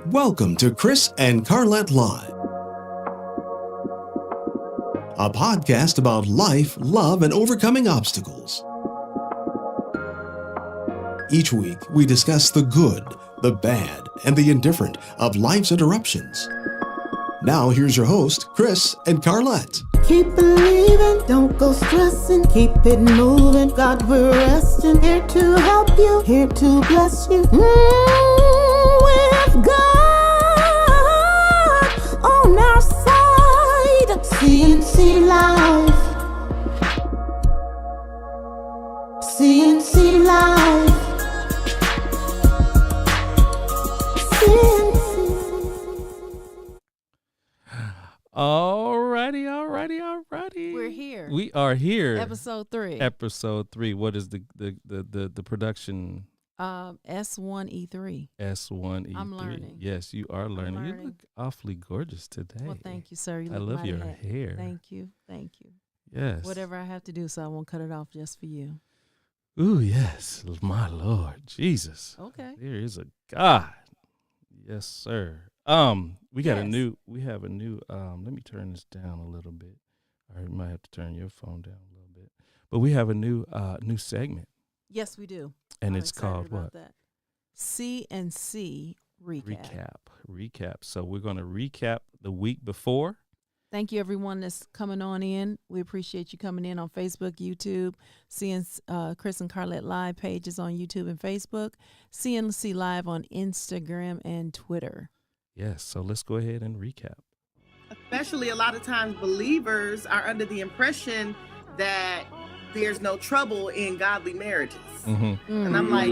Welcome to Chris and Carlette Live, a podcast about life, love, and overcoming obstacles. Each week, we discuss the good, the bad, and the indifferent of life's interruptions. Now, here's your host, Chris and Carlette. Keep believing, don't go stressing, keep it moving. God, we're resting, here to help you, here to bless you. With God on our side, CNC Live, CNC Live, CNC. Alrighty. We're here. We are here. Episode 3. Episode 3. What is the production? S1E3. S1E3. I'm learning. Yes, you are learning. You look awfully gorgeous today. Well, thank you, sir. You I look love mighty your happy. hair. Thank you. Yes. Whatever I have to do so I won't cut it off just for you. Ooh, yes. My Lord. Jesus. Okay. There is a God. Yes, sir. We have a new, let me turn this down a little bit. Or you might have to turn your phone down a little bit. But we have a new segment. Yes, we do. And I'm it's called excited what? about that. C&C Recap. Recap. So we're going to recap the week before. Thank you, everyone that's coming on in. We appreciate you coming in on Facebook, YouTube, seeing Chris and Carlette Live pages on YouTube and Facebook, CNC Live on Instagram and Twitter. Yes, so let's go ahead and recap. Especially a lot of times believers are under the impression that there's no trouble in godly marriages. Mm-hmm. And I'm like,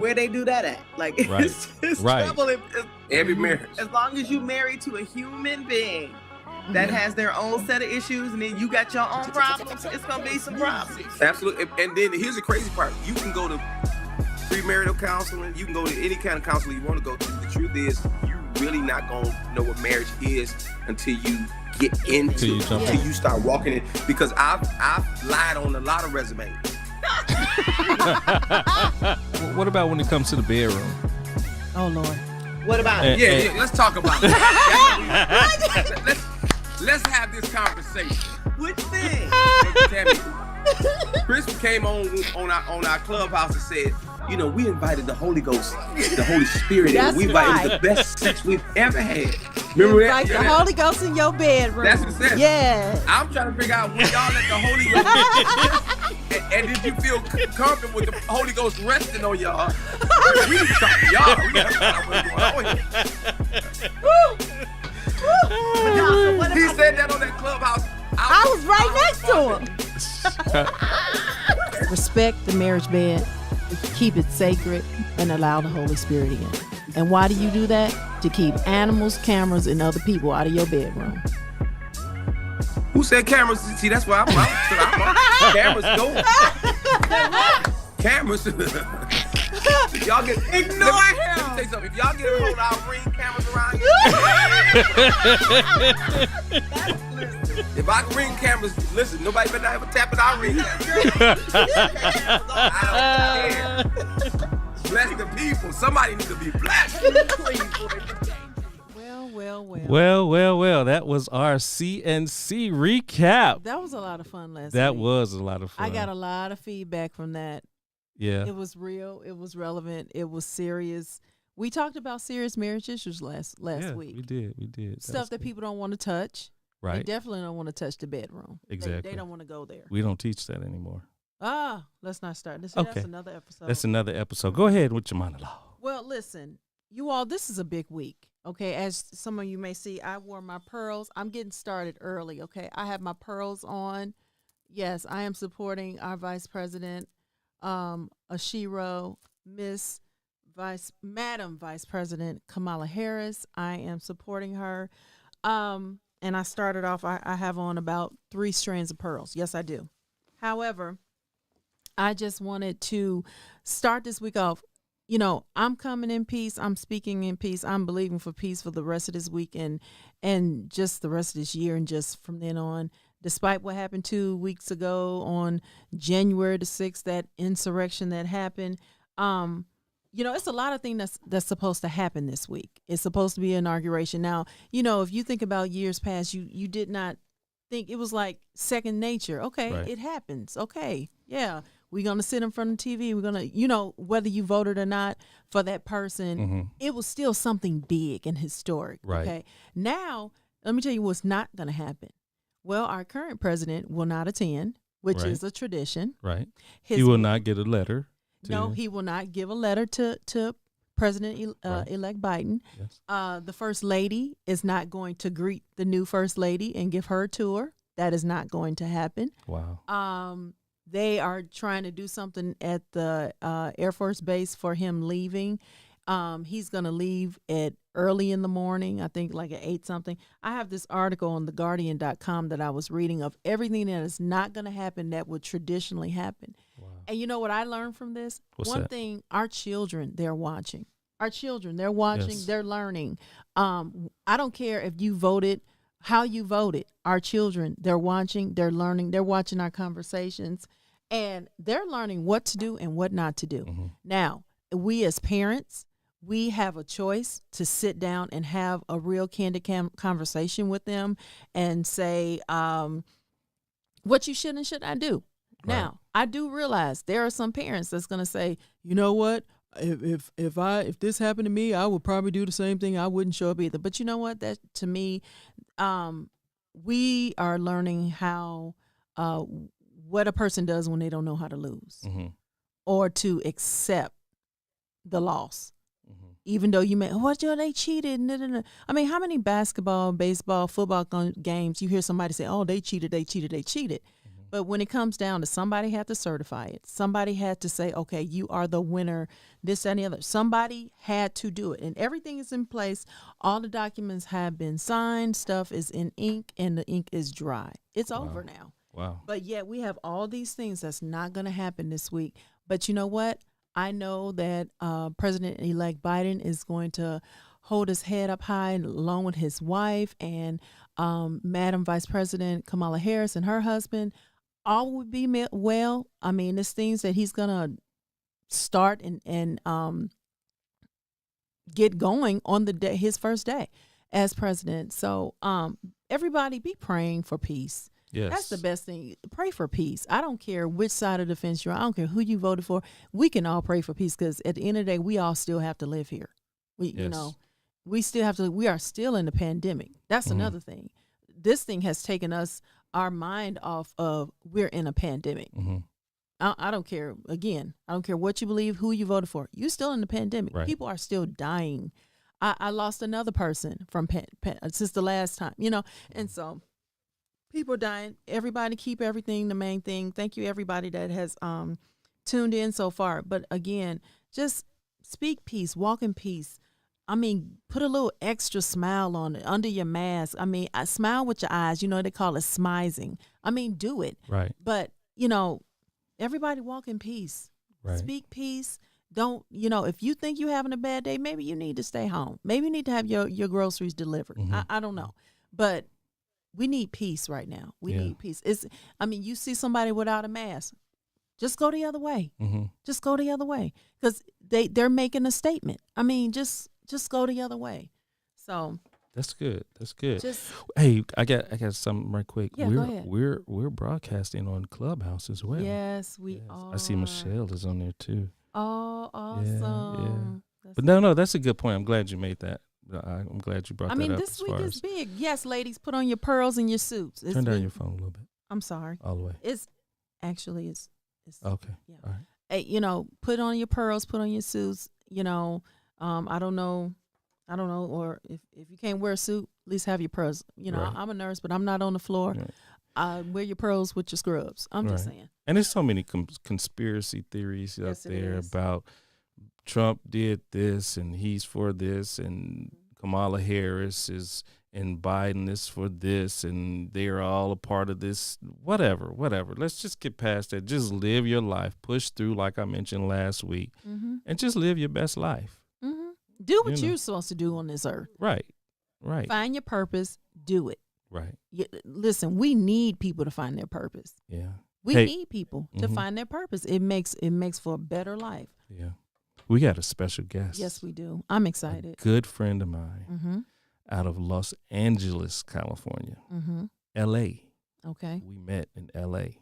where they do that at? Like, it's trouble in every marriage. As long as you married to a human being that has their own set of issues, and then you got your own problems, it's going to be some problems. Absolutely. And then here's the crazy part. You can go to premarital counseling. You can go to any kind of counseling you want to go to. The truth is, you really not going to know what marriage is until you get into it, until you start walking it. Because I've lied on a lot of resumes. What about when it comes to the bedroom? Oh, Lord. What about it? Yeah, let's talk about it. Let's have this conversation. Which thing? Chris came on our clubhouse and said, you know, we invited the Holy Ghost, the Holy Spirit, and we invited the best sex we've ever had. Remember that? Like the Holy Ghost in your bedroom. That's what it says. Yeah. I'm trying to figure out when y'all let the Holy Ghost and did you feel comfortable with the Holy Ghost resting on y'all? We need to talk to y'all. We got to find out what's going on here. He said that on that clubhouse. I was right next to him. Respect the marriage bed, keep it sacred, and allow the Holy Spirit in. And why do you do that? To keep animals, cameras, and other people out of your bedroom. Who said cameras? See, that's why I'm cameras go. Cameras. Y'all get Ignore him. Let me tell you something. If y'all get a hold of our Ring cameras around here, if I can Ring cameras, listen, nobody better not ever tap in our Ring cameras. I don't care. Bless the people. Somebody needs to be blessed. Well. That was our CNC recap. That was a lot of fun last That week. was a lot of fun. I got a lot of feedback from that. Yeah. It was real. It was relevant. It was serious. We talked about serious marriage issues last week. We did. Stuff that people don't want to touch. Right. They definitely don't want to touch the bedroom. Exactly. They don't want to go there. We don't teach that anymore. Let's not start. That's another episode. That's another episode. Go ahead with your monologue. Well, listen, you all, this is a big week. Okay, as some of you may see, I wore my pearls. I'm getting started early, okay? I have my pearls on. Yes, I am supporting our Vice President, Ashiro, Madam Vice President Kamala Harris. I am supporting her. And I started off, I have on about 3 strands of pearls. Yes, I do. However, I just wanted to start this week off. You know, I'm coming in peace. I'm speaking in peace. I'm believing for peace for the rest of this week and just the rest of this year and just from then on. Despite what happened 2 weeks ago on January the 6th, that insurrection that happened, it's a lot of things that's supposed to happen this week. It's supposed to be an inauguration. Now, if you think about years past, you did not think it was like second nature. Okay, Right. it happens. Okay, yeah, we're gonna sit in front of the TV. We're gonna, whether you voted or not for that person, it was still something big and historic. Right. Okay, now let me tell you what's not gonna happen. Well, our current president will not attend, which Right. is a tradition. Right. His He will not get a letter. No, he will not give a letter to President Right. elect Biden. Yes. The first lady is not going to greet the new first lady and give her a tour. That is not going to happen. Wow. They are trying to do something at the Air Force Base for him leaving. He's going to leave at early in the morning, I think like at 8 something. I have this article on theguardian.com that I was reading of everything that is not going to happen that would traditionally happen. Wow. And you know what I learned from this? What's One that? thing, our children, they're watching. Our children, they're watching, Yes. they're learning. I don't care if you voted, how you voted. Our children, they're watching, they're learning, they're watching our conversations, and they're learning what to do and what not to do. Now, we as parents, we have a choice to sit down and have a real candid conversation with them and say what you should and should not do. Right. Now, I do realize there are some parents that's going to say, you know what? If this happened to me, I would probably do the same thing. I wouldn't show up either. But you know what? That to me, we are learning how what a person does when they don't know how to lose or to accept the loss. Even though you may, they cheated. No. I mean, how many basketball, baseball, football games you hear somebody say, oh, they cheated. But when it comes down to somebody had to certify it. Somebody had to say, okay, you are the winner, this, that, and the other. Somebody had to do it. And everything is in place. All the documents have been signed. Stuff is in ink, and the ink is dry. It's over now. Wow. But yet we have all these things that's not going to happen this week. But you know what? I know that President-elect Biden is going to hold his head up high along with his wife and Madam Vice President Kamala Harris and her husband. All would be well. I mean, it's things that he's going to start and get going on the day, his first day as president. So everybody be praying for peace. Yes. That's the best thing. Pray for peace. I don't care which side of the fence you're on. I don't care who you voted for. We can all pray for peace because at the end of the day, we all still have to live here. We still have to. We are still in the pandemic. That's another thing. This thing has taken our mind off of we're in a pandemic. I don't care. Again, I don't care what you believe, who you voted for. You're still in the pandemic. Right. People are still dying. I lost another person from since the last time, and so people are dying. Everybody keep everything the main thing. Thank you, everybody that has tuned in so far. But again, just speak peace, walk in peace. I mean, put a little extra smile on it under your mask. I mean, I smile with your eyes. They call it smizing. I mean, do it. Right. But, everybody walk in peace. Right. Speak peace. Don't, if you think you're having a bad day, maybe you need to stay home. Maybe you need to have your groceries delivered. I don't know. But we need peace right now. We need peace. You see somebody without a mask, just go the other way. Just go the other way because they're making a statement. I mean, just go the other way. So that's good. That's good. Just, hey, I got something right quick. Yeah, go ahead. We're broadcasting on Clubhouse as well. yes, we are. I see Michelle is on there too. Oh, awesome. But no, that's a good point. I'm glad you made that. I'm glad you brought that up. This week is big. Yes, ladies, put on your pearls and your suits. Turn down your phone a little bit. I'm sorry. All the way. It's actually it's Okay. Yeah. All right. Hey, put on your pearls, put on your suits. I don't know, or if you can't wear a suit, at least have your pearls. Right. I'm a nurse, but I'm not on the floor. Right. Wear your pearls with your scrubs. I'm just saying. And there's so many conspiracy theories out there about Trump did this and he's for this and Kamala Harris is and Biden is for this and they're all a part of this, whatever. Let's just get past that. Just live your life, push through like I mentioned last week, and just live your best life. Do what you're supposed to do on this earth. Right. Find your purpose, do it. Right. Listen, we need people to find their purpose. Yeah. We need people to find their purpose. It makes for a better life. Yeah. We got a special guest. Yes, we do. I'm A excited. good friend of mine Mm-hmm. out of Los Angeles, California, Mm-hmm. L.A. Okay. We met in L.A.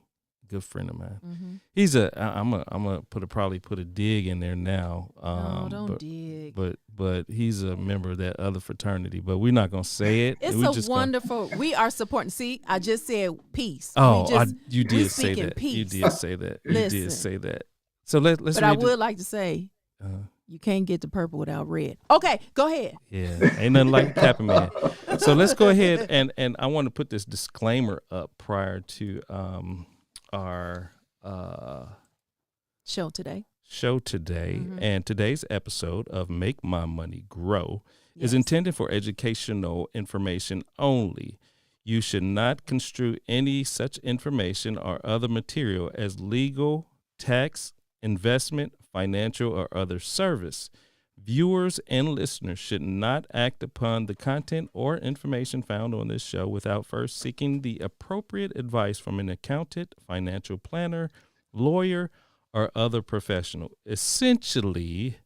Good friend of mine. Mm-hmm. He's I'm gonna probably put a dig in there now. No, don't but, dig. But he's a member of that other fraternity. But we're not gonna say it. It's we a just wonderful. We are supporting. See, I just said peace. Oh, we you did say speaking that. peace. You did say that. You Listen. did say that. So let's. But I read would like to say the, you can't get the purple without red. Okay, go ahead. yeah, ain't nothing like Capping Man. So let's go ahead and I want to put this disclaimer up prior to our Show today. show today. Mhm. And today's episode of Make My Money Grow is Yes. intended for educational information only. You should not construe any such information or other material as legal, tax, investment, financial, or other service. Viewers and listeners should not act upon the content or information found on this show without first seeking the appropriate advice from an accountant, financial planner, lawyer, or other professional. Essentially,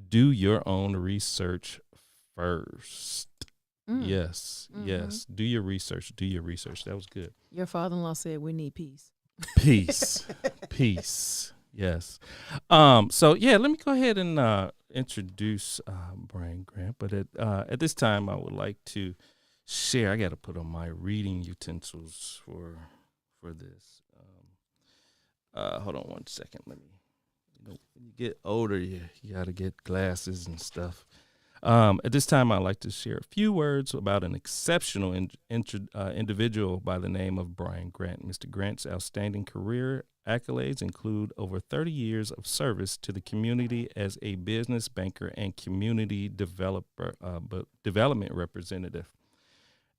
do your own research first. Mm. Yes, Mhm. yes. Do your research. Do your research. That was good. Your father-in-law said we need peace. Peace. Peace. Yes. So yeah, let me go ahead and introduce Brian Grant. But at this time, I would like to share. I got to put on my reading utensils for this. Hold on one second. Let me. When you get older, you got to get glasses and stuff. At this time, I'd like to share a few words about an exceptional individual by the name of Brian Grant. Mr. Grant's outstanding career accolades include over 30 years of service to the community as a business banker and community development representative.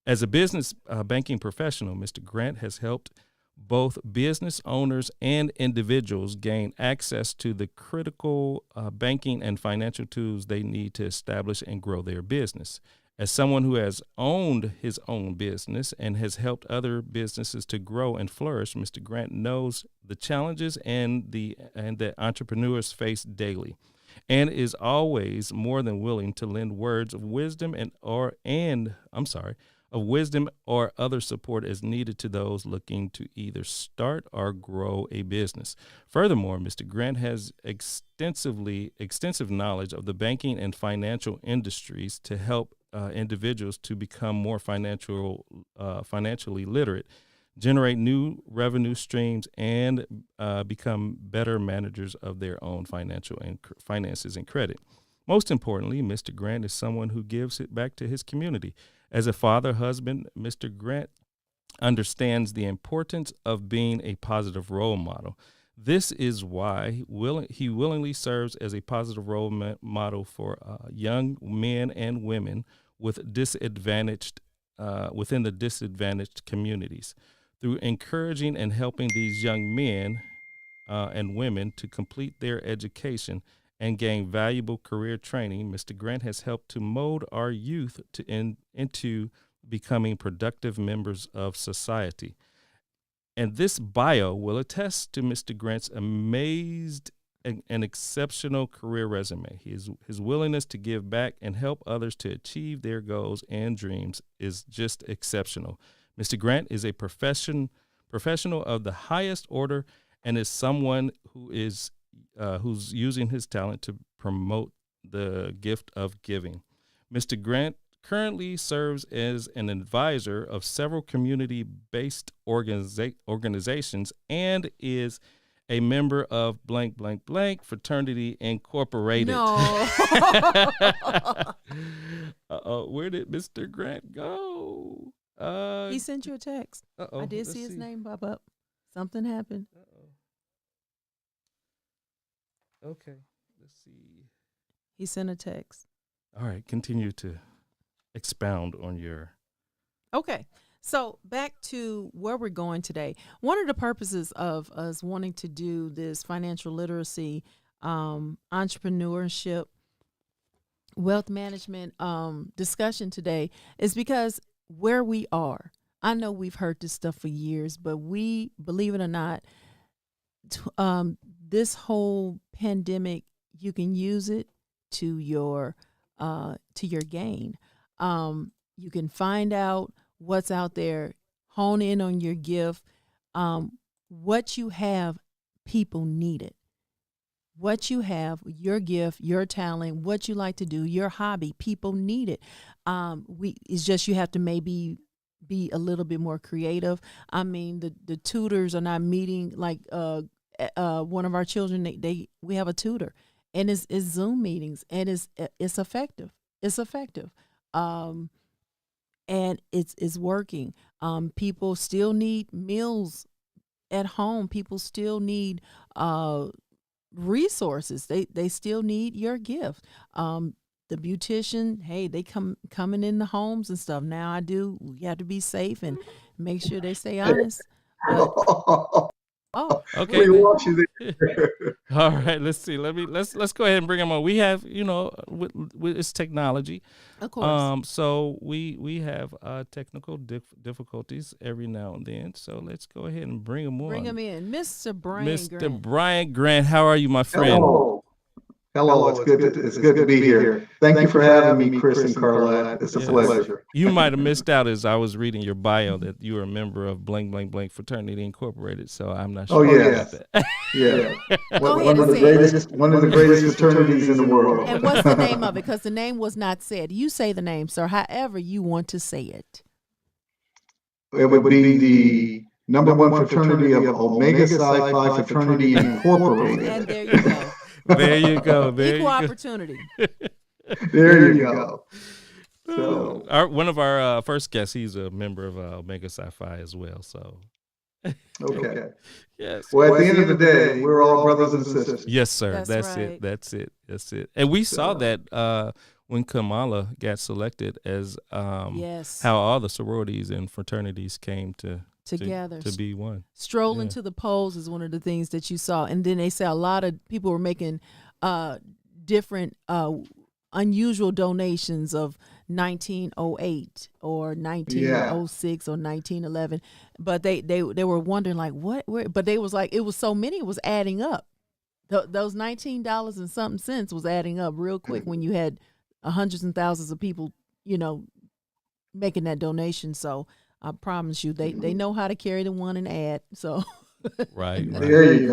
As a business banking professional, Mr. Grant has helped both business owners and individuals gain access to the critical banking and financial tools they need to establish and grow their business. As someone who has owned his own business and has helped other businesses to grow and flourish, Mr. Grant knows the challenges and that entrepreneurs face daily, and is always more than willing to lend words of wisdom of wisdom or other support as needed to those looking to either start or grow a business. Furthermore, Mr. Grant has extensive knowledge of the banking and financial industries to help individuals to become more financially literate, generate new revenue streams, and become better managers of their own finances and credit. Most importantly, Mr. Grant is someone who gives it back to his community. As a husband, Mr. Grant understands the importance of being a positive role model. This is why he willingly serves as a positive role model for young men and women with within the disadvantaged communities. Through encouraging and helping these young men and women to complete their education and gain valuable career training, Mr. Grant has helped to mold our youth into becoming productive members of society. And this bio will attest to Mr. Grant's amazed and exceptional career resume. His willingness to give back and help others to achieve their goals and dreams is just exceptional. Mr. Grant is a professional of the highest order and is someone who's using his talent to promote the gift of giving. Mr. Grant currently serves as an advisor of several community-based organizations and is a member of blank, blank, blank Fraternity Incorporated. No. Where did Mr. Grant go? He sent you a text. I did see his name pop up. Something happened. Okay, let's see. He sent a text. All right, continue to expound on your. Okay, so back to where we're going today. One of the purposes of us wanting to do this financial literacy, entrepreneurship, wealth management discussion today is because where we are. I know we've heard this stuff for years, but we, believe it or not, this whole pandemic you can use it to your gain. You can find out what's out there, hone in on your gift. What you have, people need it. What you have, your gift, your talent, what you like to do, your hobby, people need it. It's just you have to maybe be a little bit more creative. I mean, the tutors are not meeting like one of our children. We have a tutor, and it's Zoom meetings, and it's effective. It's effective, and it's working. People still need meals at home. People still need resources. They still need your gift. The beautician, hey, they coming in the homes and stuff. Now you have to be safe and make sure they stay honest. But Okay. We want you there. All right. Let's see. Let's go ahead and bring them on. We have, with it's technology. Of course. So we have technical difficulties every now and then. So let's go ahead and bring them on. Bring them in, Mr. Brian Mr. Grant. Brian Grant. How are you, my friend? Hello. It's good to be here. Thank you for having me, Chris and Carlette. It's a pleasure. You might have missed out as I was reading your bio that you were a member of blank blank blank fraternity incorporated. So I'm not sure about that. Yeah. Go one ahead of and the say it. one of the greatest fraternities in the world. And what's the name of it? Because the name was not said. You say the name, sir, however you want to say it. It would be the #1 fraternity of Omega Psi Phi Fraternity Incorporated. And there you go. There you go. There Equal you go. opportunity. There you go. So One of our first guests, he's a member of Omega Psi Phi as well. So okay. yes. Well, at the end of the day, we're all brothers and sisters. Yes, sir. That's That's right. it. That's it. And we saw that when Kamala got selected as Yes. how all the sororities and fraternities came Together. to be one. Strolling Yeah. to the polls is one of the things that you saw. And then they say a lot of people were making different unusual donations of 1908 or 1906 or 1911. But they were wondering like what, where, but they was like, it was so many, it was adding up. Those $19 and something cents was adding up real quick when you had hundreds and thousands of people, making that donation. So I promise you, they know how to carry the one and add. So Right. There you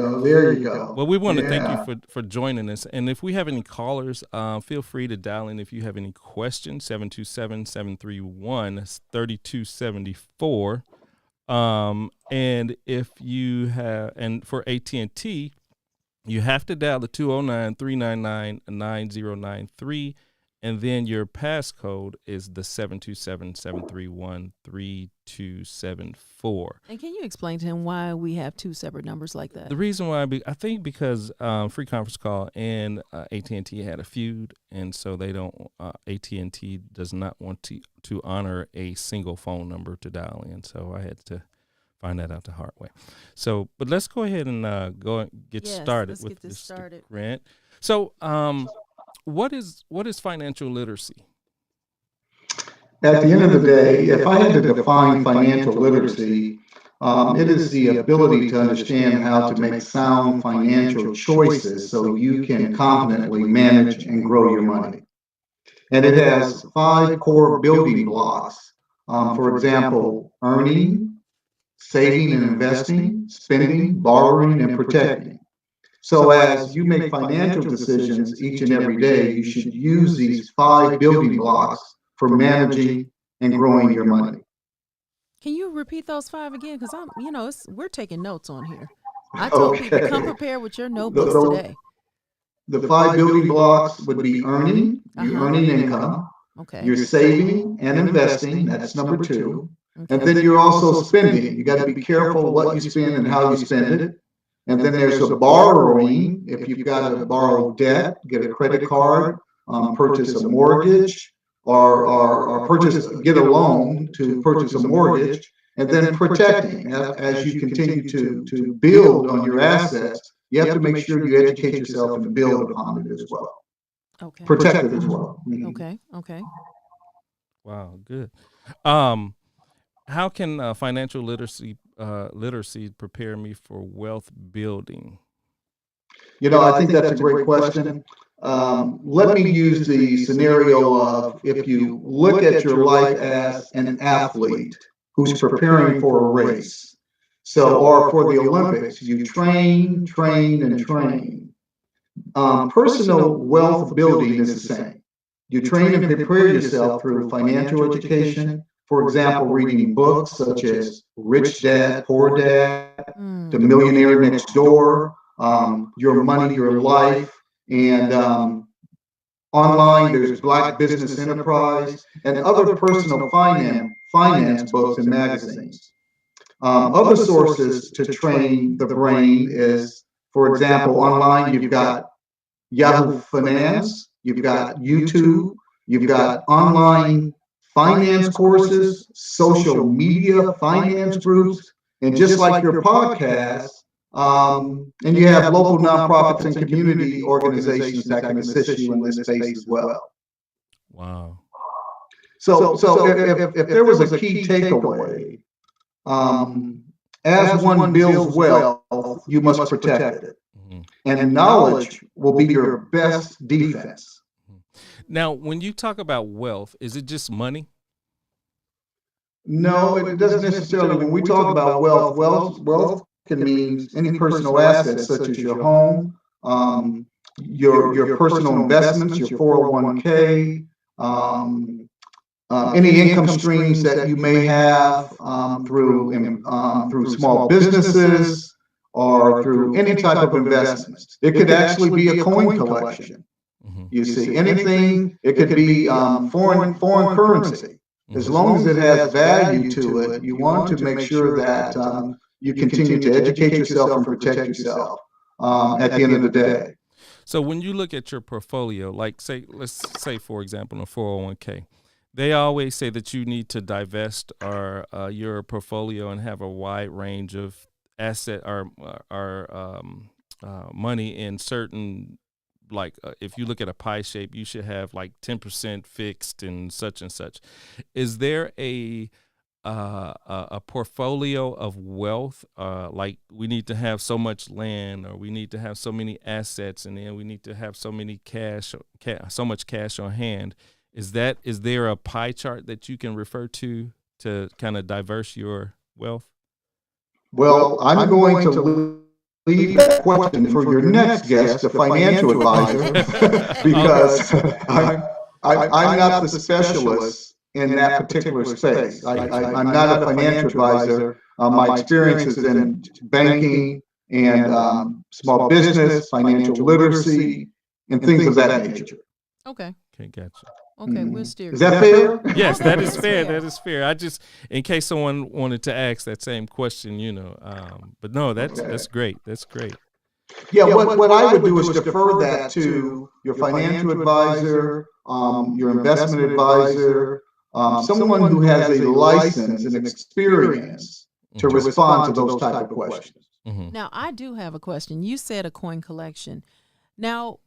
go. Well, we want to thank you for joining us. And if we have any callers, feel free to dial in if you have any questions, 727-731-3274. And if you have, and for AT&T, you have to dial the 209-399-9093. And then your passcode is the 727-731-3274. And can you explain to him why we have two separate numbers like that? The reason why, I think because Free Conference Call and AT&T had a feud, and so they don't. AT&T does not want to honor a single phone number to dial in. So I had to find that out the hard way. So, but let's go ahead and get started let's with get this Mr. started. Grant. So, what is financial literacy? At the end of the day, if I had to define financial literacy, it is the ability to understand how to make sound financial choices so you can confidently manage and grow your money. And it has 5 core building blocks. For example, earning, saving and investing, spending, borrowing, and protecting. So as you make financial decisions each and every day, you should use these 5 building blocks for managing and growing your money. Can you repeat those 5 again? Because we're taking notes on here. I told people come prepared with your notebooks today. The 5 building blocks would be earning, you're earning income. Okay. You're saving and investing, that's number 2. Okay. And then you're also spending. You got to be careful what you spend and how you spend it. And then there's a borrowing. If you've got to borrow debt, get a credit card, purchase a mortgage, or get a loan to purchase a mortgage. And then protecting. As you continue to build on your assets, you have to make sure you educate yourself and build upon it as well. Okay. Protect it as well. Okay. Wow, good. How can financial literacy prepare me for wealth building? I think that's a great question. Let me use the scenario of if you look at your life as an athlete who's preparing for a race. So, or for the Olympics, you train, train, and train. Personal wealth building is the same. You train and prepare yourself through financial education, for example, reading books such as Rich Dad, Poor Dad, The Millionaire Next Door, Your Money, Your Life, and online there's Black Business Enterprise and other personal finance books and magazines. Other sources to train the brain is, for example, online you've got Yahoo Finance, you've got YouTube, you've got online finance courses, social media finance groups, and just like your podcast, and you have local nonprofits and community organizations that can assist you in this space as well. Wow. So if there was a key takeaway, as one builds wealth, you must protect it. And knowledge will be your best defense. Now, when you talk about wealth, is it just money? No, it doesn't necessarily. When we talk about wealth can mean any personal assets such as your home, your personal investments, your 401k, any income streams that you may have through small businesses or through any type of investments. It could actually be a coin collection. You see, anything. It could be foreign currency. As long as it has value to it, you want to make sure that you continue to educate yourself and protect yourself at the end of the day. So when you look at your portfolio, like let's say, for example, a 401k, they always say that you need to divest your portfolio and have a wide range of asset or money in certain, like if you look at a pie shape, you should have like 10% fixed and such and such. Is there a portfolio of wealth? Like we need to have so much land, or we need to have so many assets, and then we need to have so many so much cash on hand. Is there a pie chart that you can refer to kind of diverse your wealth? Well, I'm going to leave that question for your next guest, the financial advisor, because I'm not the specialist in that particular space. I'm not a financial advisor. My experience is in banking and small business, financial literacy, and things of that nature. Okay. Okay, gotcha. Okay, we'll steer. Is that fair? Yes, that is fair. That is fair. I just, in case someone wanted to ask that same question, but no, that's great. That's great. Yeah, what I would do is defer that to your financial advisor, your investment advisor, someone who has a license and experience to respond to those type of questions. Mm-hmm. Now, I do have a question. You said a coin collection. Now,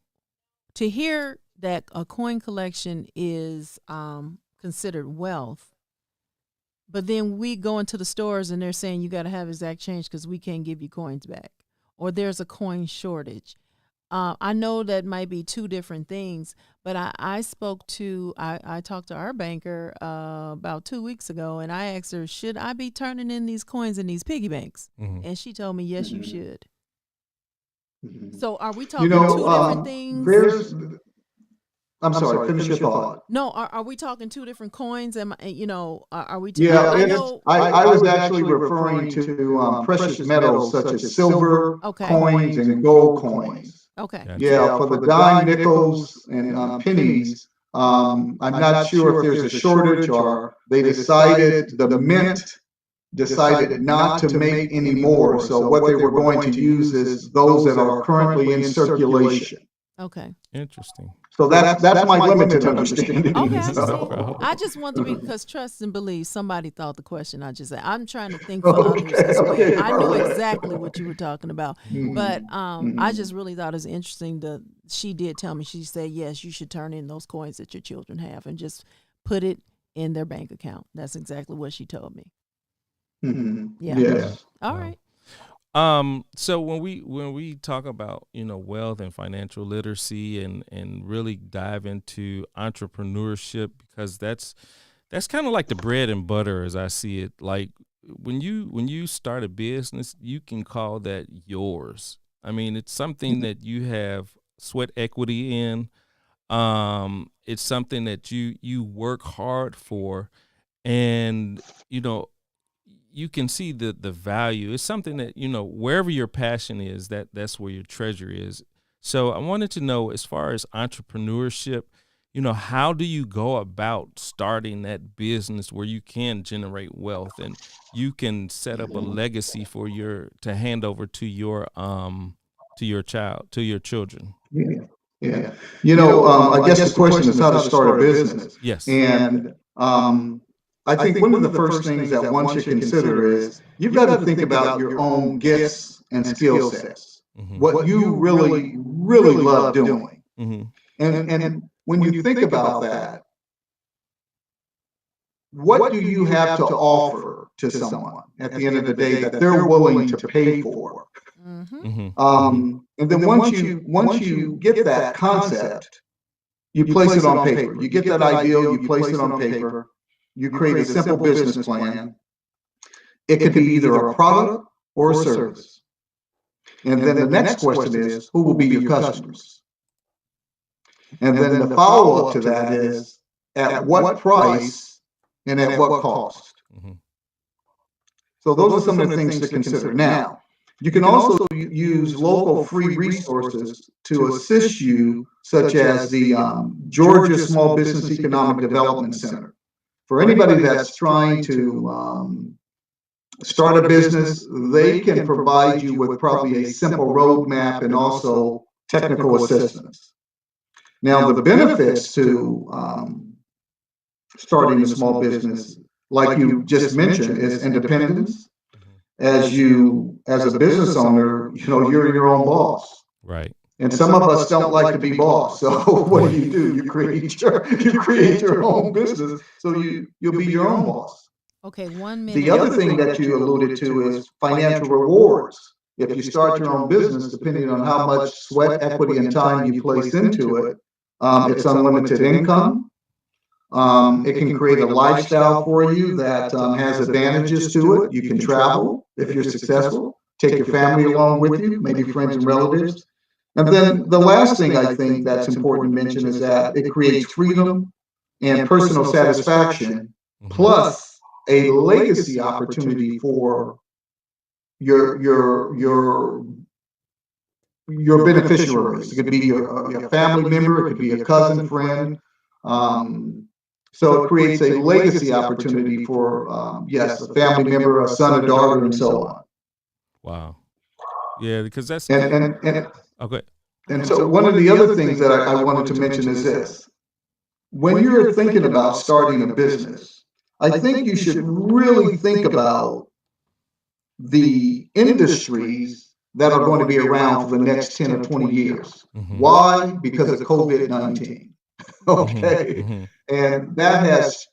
to hear that a coin collection is considered wealth, but then we go into the stores and they're saying you got to have exact change because we can't give you coins back, or there's a coin shortage. I know that might be two different things, but I talked to our banker about 2 weeks ago, and I asked her, should I be turning in these coins in these piggy banks? Mm-hmm. And she told me, yes, you should. Mm-hmm. So are we talking two different things? I'm sorry, finish your thought. No, are we talking two different coins? Are we? Yeah, I was actually referring to precious metals such as silver coins and gold coins. Okay. Gotcha. Yeah, for the dime, nickels, and pennies, I'm not sure if there's a shortage or the mint decided not to make any more. So what they were going to use is those that are currently in circulation. Okay. Interesting. So that's my limited understanding. Okay, I So- see. I just want to be, because trust and believe, somebody thought the question. I'm trying to think for others as well. Okay, I knew alright. exactly what you were talking about, but I just really thought it was interesting that she did tell me. She said, yes, you should turn in those coins that your children have and just put it in their bank account. That's exactly what she told me. Mhm. Yeah. Yes. All Wow. right. So when we talk about wealth and financial literacy and really dive into entrepreneurship, because that's kind of like the bread and butter as I see it. Like when you start a business, you can call that yours. I mean, it's something that you have sweat equity in. It's something that you work hard for, and you know you can see the value. It's something that wherever your passion is, that's where your treasure is. So I wanted to know, as far as entrepreneurship, how do you go about starting that business where you can generate wealth and you can set up a legacy for your to hand over to your child, to your children. Yeah. Yeah. I guess the question is how to start a business. Yes. And I think one of the first things that one should consider is you've got to think about your own gifts and skill sets, what you really, really love doing. Mm-hmm. And when you think about that, what do you have to offer to someone at the end of the day that they're willing to pay for? And then once you get that concept, you place it on paper. You get that ideal, you place it on paper. You create a simple business plan. It could be either a product or a service. And then the next question is, who will be your customers? And then the follow-up to that is, at what price and at what cost? So those are some of the things to consider. Now, you can also use local free resources to assist you, such as the Georgia Small Business Economic Development Center. For anybody that's trying to start a business, they can provide you with probably a simple roadmap and also technical assistance. Now, the benefits to starting a small business, like you just mentioned, is independence. As a business owner, you're your own boss. Right. And some of us don't like to be boss. So what do? You create your own business, so you'll be your own boss. Okay, 1 minute. The other thing that you alluded to is financial rewards. If you start your own business, depending on how much sweat, equity, and time you place into it, it's unlimited income. It can create a lifestyle for you that has advantages to it. You can travel if you're successful, take your family along with you, maybe friends and relatives. And then the last thing I think that's important to mention is that it creates freedom and personal satisfaction, plus a legacy opportunity for your beneficiaries. It could be your family member, it could be a cousin, friend. So it creates a legacy opportunity for, yes, a family member, a son, a daughter, and so on. Wow. Yeah, because that's okay. And so one of the other things that I wanted to mention is this. When you're thinking about starting a business, I think you should really think about the industries that are going to be around for the next 10 or 20 years. Why? Because of COVID-19. Okay. And that has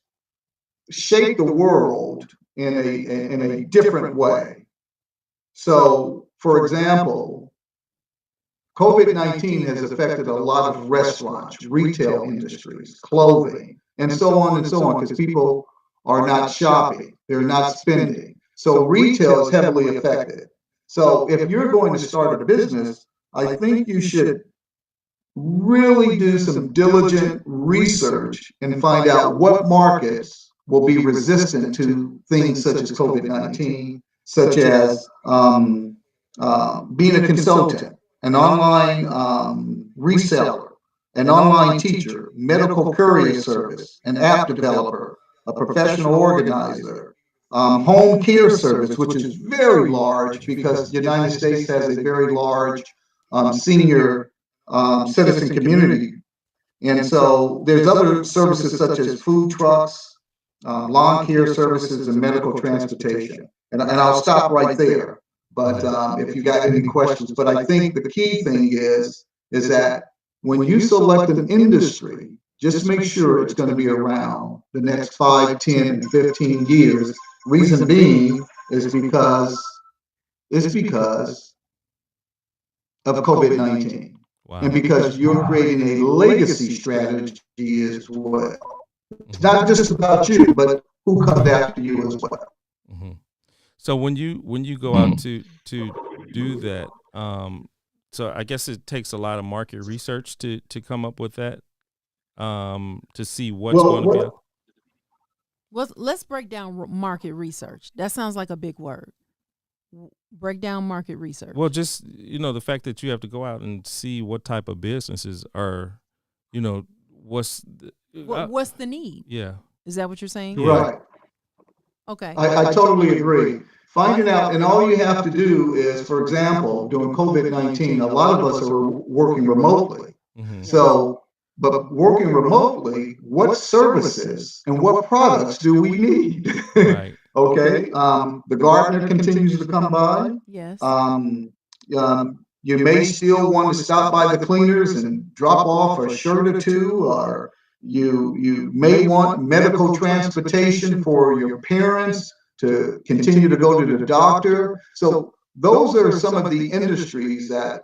shaped the world in a different way. So, for example, COVID-19 has affected a lot of restaurants, retail industries, clothing, and so on, because people are not shopping, they're not spending. So retail is heavily affected. So if you're going to start a business, I think you should really do some diligent research and find out what markets will be resistant to things such as COVID-19, such as being a consultant, an online reseller, an online teacher, medical courier service, an app developer, a professional organizer, home care service, which is very large because the United States has a very large senior citizen community. And so there's other services such as food trucks, lawn care services, and medical transportation. And I'll stop right there. But if you got any questions, but I think the key thing is that when you select an industry, just make sure it's going to be around the next 5, 10, and 15 years. Reason being is because is because of COVID-19. Wow. And because you're creating a legacy strategy as well. It's Mhm. not just about you, but who comes after you as well. Mhm. So when you go out to do that, so I guess it takes a lot of market research to come up with that, to see what's Well, going to be what, out. Well, let's break down market research. That sounds like a big word. Break down market research. Well, just the fact that you have to go out and see what type of businesses are, what's What's the need? yeah. Is that what you're saying? Yeah. right. Okay. I totally agree. Finding out, and all you have to do is, for example, during COVID-19, a lot of us are working remotely. Mm-hmm. So, but working remotely, what services and what products do we need? Right. Okay, the gardener continues to come by. Yes. You may still want to stop by the cleaners and drop off a shirt or two, or you may want medical transportation for your parents to continue to go to the doctor. So those are some of the industries that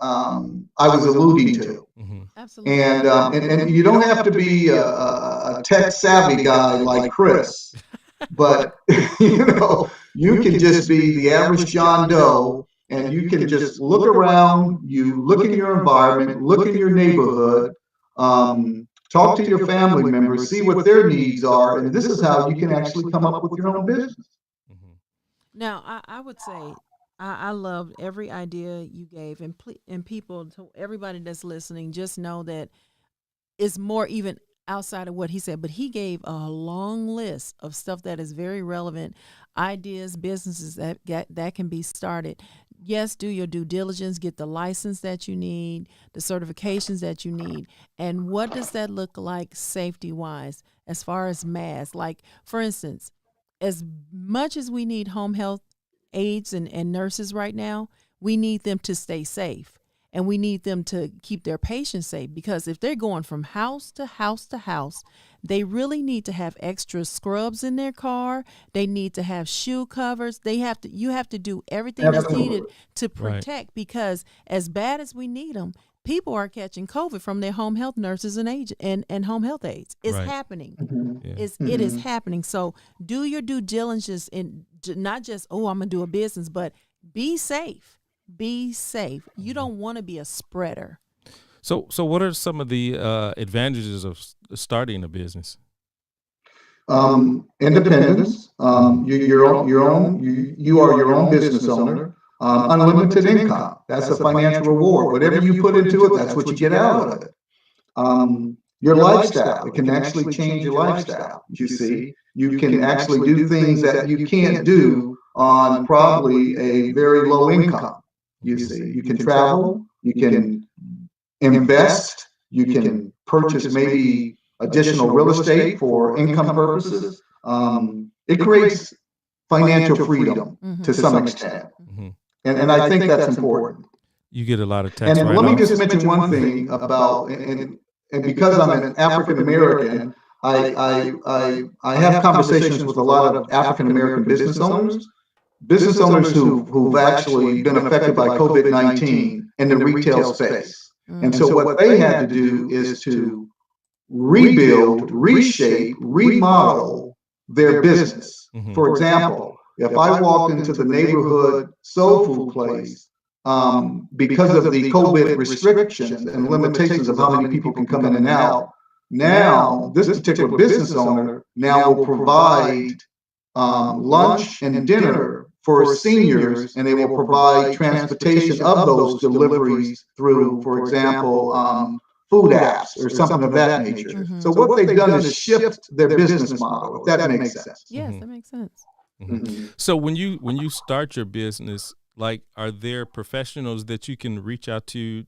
I was alluding to. Mm-hmm. Absolutely. And you don't have to be a tech savvy guy like Chris, but you can just be the average John Doe, and you can just look around, you look in your environment, look in your neighborhood, talk to your family members, see what their needs are, and this is how you can actually come up with your own business. Mm-hmm. Now, I would say I loved every idea you gave, and people, to everybody that's listening, just know that it's more even outside of what he said, but he gave a long list of stuff that is very relevant, ideas, businesses that can be started. Yes, do your due diligence, get the license that you need, the certifications that you need, and what does that look like safety wise as far as masks? Like, for instance, as much as we need home health aides and nurses right now, we need them to stay safe. And we need them to keep their patients safe, because if they're going from house to house to house, they really need to have extra scrubs in their car. They need to have shoe covers. You have to do everything that's needed to protect, because as bad as we need them, people are catching COVID from their home health nurses and home health aides. It's Right. happening. Yeah. It is happening. So do your due diligence, in not just, I'm gonna do a business, but be safe. Be safe. You don't want to be a spreader. So what are some of the advantages of starting a business? Independence. You are your own business owner. Unlimited income. That's a financial reward. Whatever you put into it, that's what you get out of it. Your lifestyle. It can actually change your lifestyle. You see, you can actually do things that you can't do on probably a very low income. You see, you can travel, you can invest, you can purchase maybe additional real estate for income purposes. It creates financial freedom to some extent. Mm-hmm. And I think that's important. You get a lot of tax And write-offs. let me just mention one thing about, and because I'm an African American, I have conversations with a lot of African American business owners who've actually been affected by COVID-19 in the retail space. And so what they had to do is to rebuild, reshape, remodel their business. Mhm. For example, if I walked into the neighborhood soul food place, because of the COVID restrictions and limitations of how many people can come in and out, now this particular business owner now will provide lunch and dinner for seniors, and they will provide transportation of those deliveries through, for example, food apps or something of that nature. Mhm. So what they've done is shift their business model, if that makes sense. Yes, Mhm. that makes sense. Mhm. So when you start your business, like, are there professionals that you can reach out to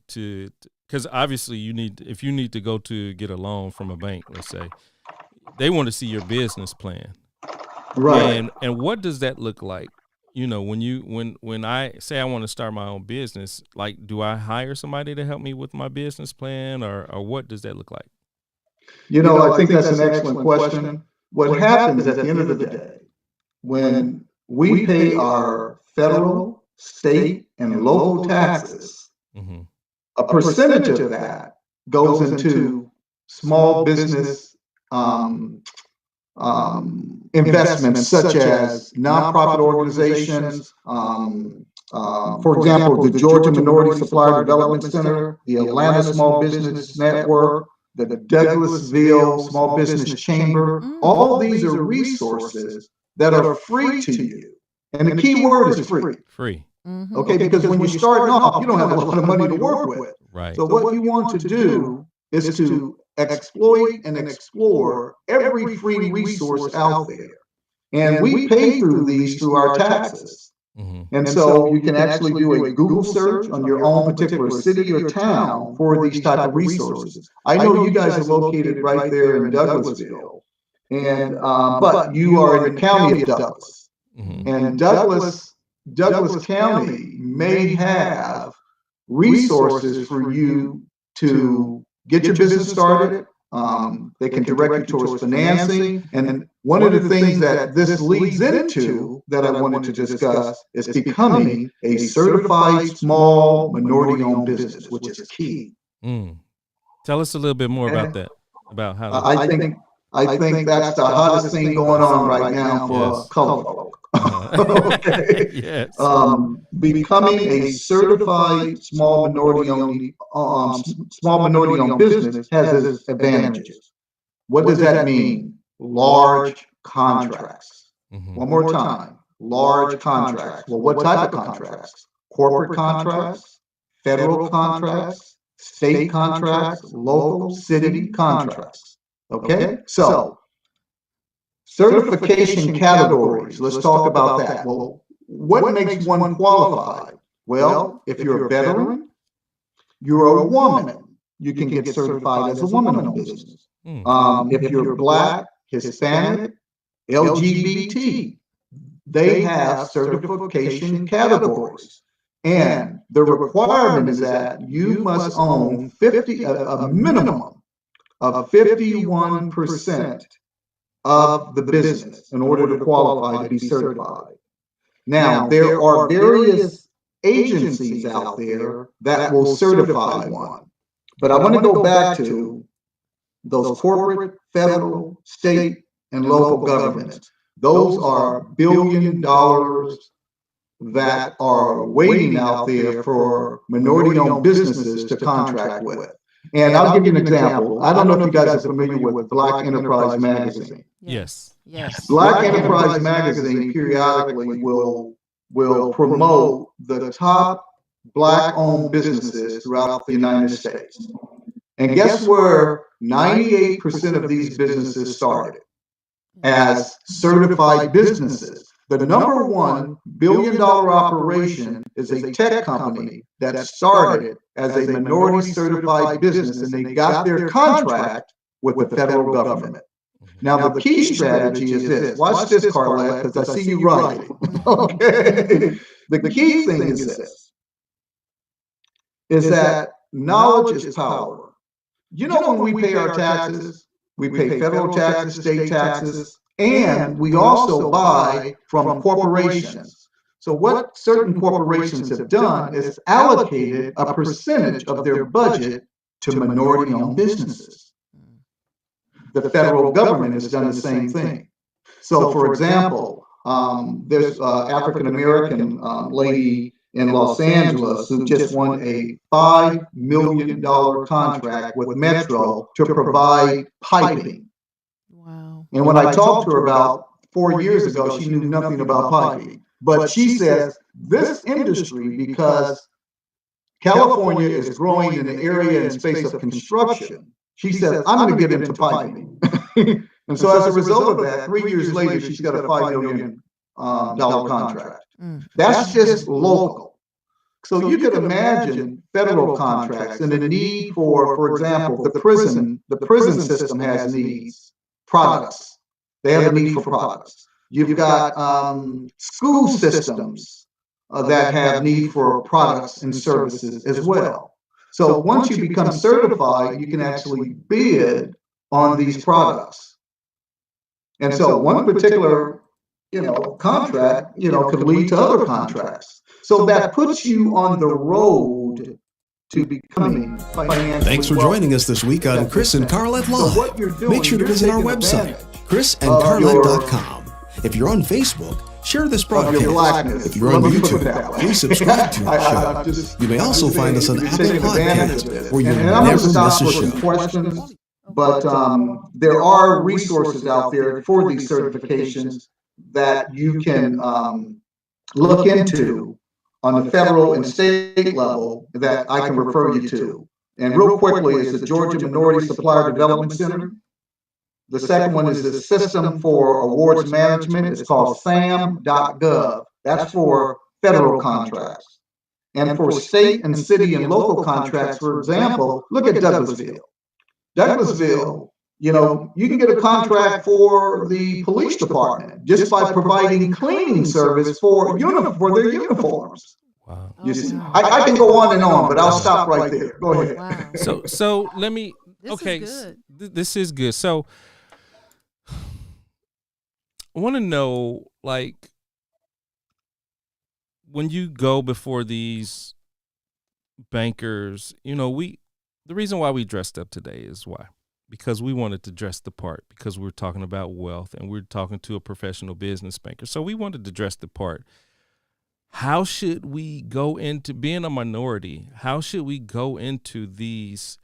because obviously if you need to go to get a loan from a bank, let's say, they want to see your business plan. Right. And what does that look like? When I say I want to start my own business, like, do I hire somebody to help me with my business plan, or what does that look like? I think that's an excellent question. What happens at the end of the day, when we pay our federal, state, and local taxes, Mm-hmm. a percentage of that goes into small business investments such as nonprofit organizations. For example, the Georgia Minority Supplier Development Center, the Atlanta Small Business Network, the Douglasville Small Business Chamber. All these are resources that are free to you. And the key word is free. Free. Okay, because when you're starting off, you don't have a lot of money to work with. Right. So what you want to do is to exploit and explore every free resource out there. And we pay through these through our taxes. Mm-hmm. And so you can actually do a Google search on your own particular city or town for these type of resources. I know you guys are located right there in Douglasville, and but you are in the county of Douglas. Mm-hmm. And Douglas County may have resources for you to get your business started. They can direct you towards financing. And one of the things that this leads into that I wanted to discuss is becoming a certified small minority-owned business, which is key. Tell us a little bit more about that. About how to... I think that's the hottest thing going on right now for color folk. Okay. Yes. Becoming a certified small minority-owned business has its advantages. What does that mean? Large contracts. Mm-hmm. One more time. Large contracts. Well, what type of contracts? Corporate contracts, federal contracts, state contracts, local, city contracts. Okay, so certification categories. Let's talk about that. Well, what makes one qualified? Well, if you're a veteran, you're a woman, you can get certified as a woman-owned business. If you're Black, Hispanic, LGBT, they have certification categories. And the requirement is that you must own a minimum of 51% of the business in order to qualify to be certified. Now, there are various agencies out there that will certify one. But I want to go back to those corporate, federal, state, and local governments. Those are $1 billion that are waiting out there for minority-owned businesses to contract with. And I'll give you an example. I don't know if you guys are familiar with Black Enterprise Magazine. Yes. Black Enterprise Magazine periodically will promote the top Black-owned businesses throughout the United States. And guess where 98% of these businesses started? As certified businesses. The number one $1 billion operation is a tech company that started as a minority certified business, and they got their contract with the federal government. Now, the key strategy is this. Watch this, Carlette, because I see you writing. Okay. The key thing is this, is that knowledge is power. You know, when we pay our taxes, we pay federal taxes, state taxes, and we also buy from corporations. So what certain corporations have done is allocated a percentage of their budget to minority-owned businesses. The federal government has done the same thing. So, for example, there's an African-American lady in Los Angeles who just won a $5 million contract with Metro to provide piping. Wow. And when I talked to her about 4 years ago, she knew nothing about piping. But she says this industry, because California is growing in the area and space of construction, she says, I'm going to get into piping. And so as a result of that, 3 years later, she's got a $5 million contract. That's just local. So you could imagine federal contracts and the need for example, the prison system has needs, products. They have a need for products. You've got school systems that have need for products and services as well. So once you become certified, you can actually bid on these products. And so one particular contract, could lead to other contracts. So that puts you on the road to becoming financially Thanks for wealthy. joining us this week on Chris and Carlette So Live. what you're doing, Make sure to you're visit our taking website, advantage chrisandcarlette.com. If you're on Facebook, share this of your broadcast. blackness. If you're on Let me put it YouTube, that way. please subscribe to our show. You may also find us on Apple Podcasts, where you'll And I'm going never to stop miss a for some show. questions, but there are resources out there for these certifications that you can look into on the federal and state level that I can refer you to. And real quickly is the Georgia Minority Supplier Development Center. The second one is the System for Awards Management. It's called SAM.gov. That's for federal contracts. And for state and city and local contracts, for example, look at Douglasville. Douglasville, you can get a contract for the police department just by providing cleaning service for their uniforms. Wow. You see, wow. I can go on and on, but I'll stop right there. Go ahead. Wow. So let me. This okay, is good. this is good. So I want to know, like, when you go before these bankers, the reason why we dressed up today is why. Because we wanted to dress the part, because we're talking about wealth and we're talking to a professional business banker. So we wanted to dress the part. How should we go into being a minority? How should we go into these,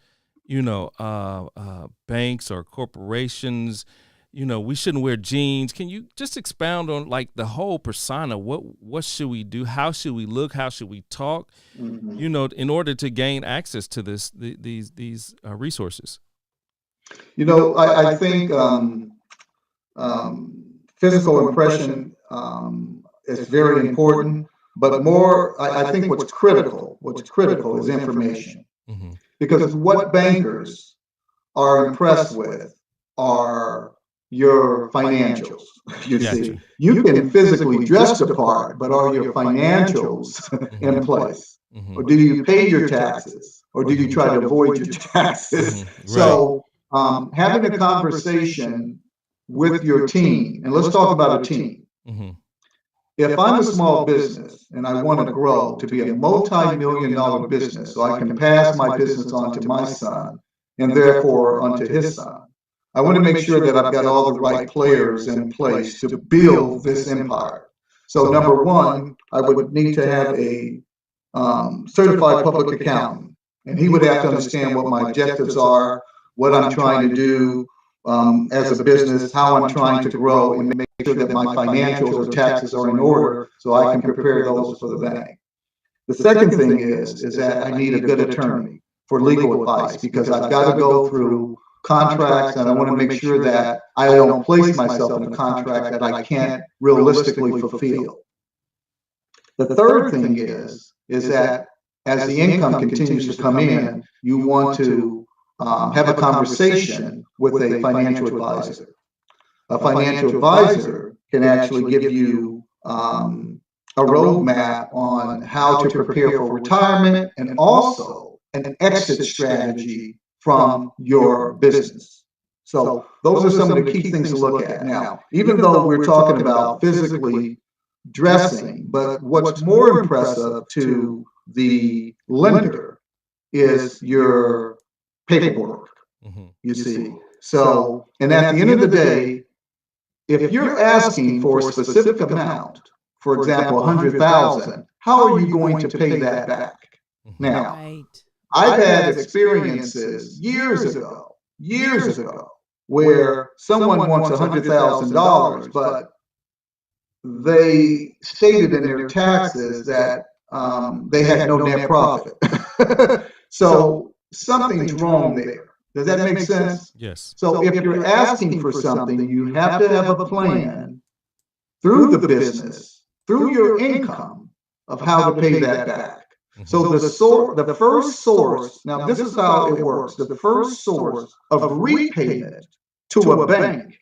banks or corporations? We shouldn't wear jeans. Can you just expound on like the whole persona? What should we do? How should we look? How should we talk? Mhm. In order to gain access to these resources. I think physical impression is very important, but more, I think what's critical is information. Mm-hmm. Because what bankers are impressed with are your financials. You Gotcha. see, you can physically dress the part, but are your financials in place? Mm-hmm. Or do you pay your taxes? Or do you try to avoid your taxes? Mhm. Right. So having a conversation with your team, and let's talk about a team. Mm-hmm. If I'm a small business and I want to grow to be a multi-million-dollar business, so I can pass my business on to my son and therefore onto his son, I want to make sure that I've got all the right players in place to build this empire. So number one, I would need to have a certified public accountant, and he would have to understand what my objectives are, what I'm trying to do as a business, how I'm trying to grow, and make sure that my financials or taxes are in order so I can prepare those for the bank. The second thing is that I need a good attorney for legal advice, because I've got to go through contracts and I want to make sure that I don't place myself in a contract that I can't realistically fulfill. The third thing is that as the income continues to come in, you want to have a conversation with a financial advisor. A financial advisor can actually give you a roadmap on how to prepare for retirement and also an exit strategy from your business. So those are some of the key things to look at. Now, even though we're talking about physically dressing, but what's more impressive to the lender is your paperwork, Mm-hmm. you see. So, and at the end of the day, if you're asking for a specific amount, for example, 100,000, how are you going to pay that back? Mm-hmm. Now, Right. I've had experiences years ago, where someone wants $100,000, but they stated in their taxes that they had no net profit. So something's wrong there. Does that make sense? Yes. So if you're asking for something, you have to have a plan through the business, through your income, of how to pay that back. Mm-hmm. So the first source, now this is how it works. The first source of repayment to a bank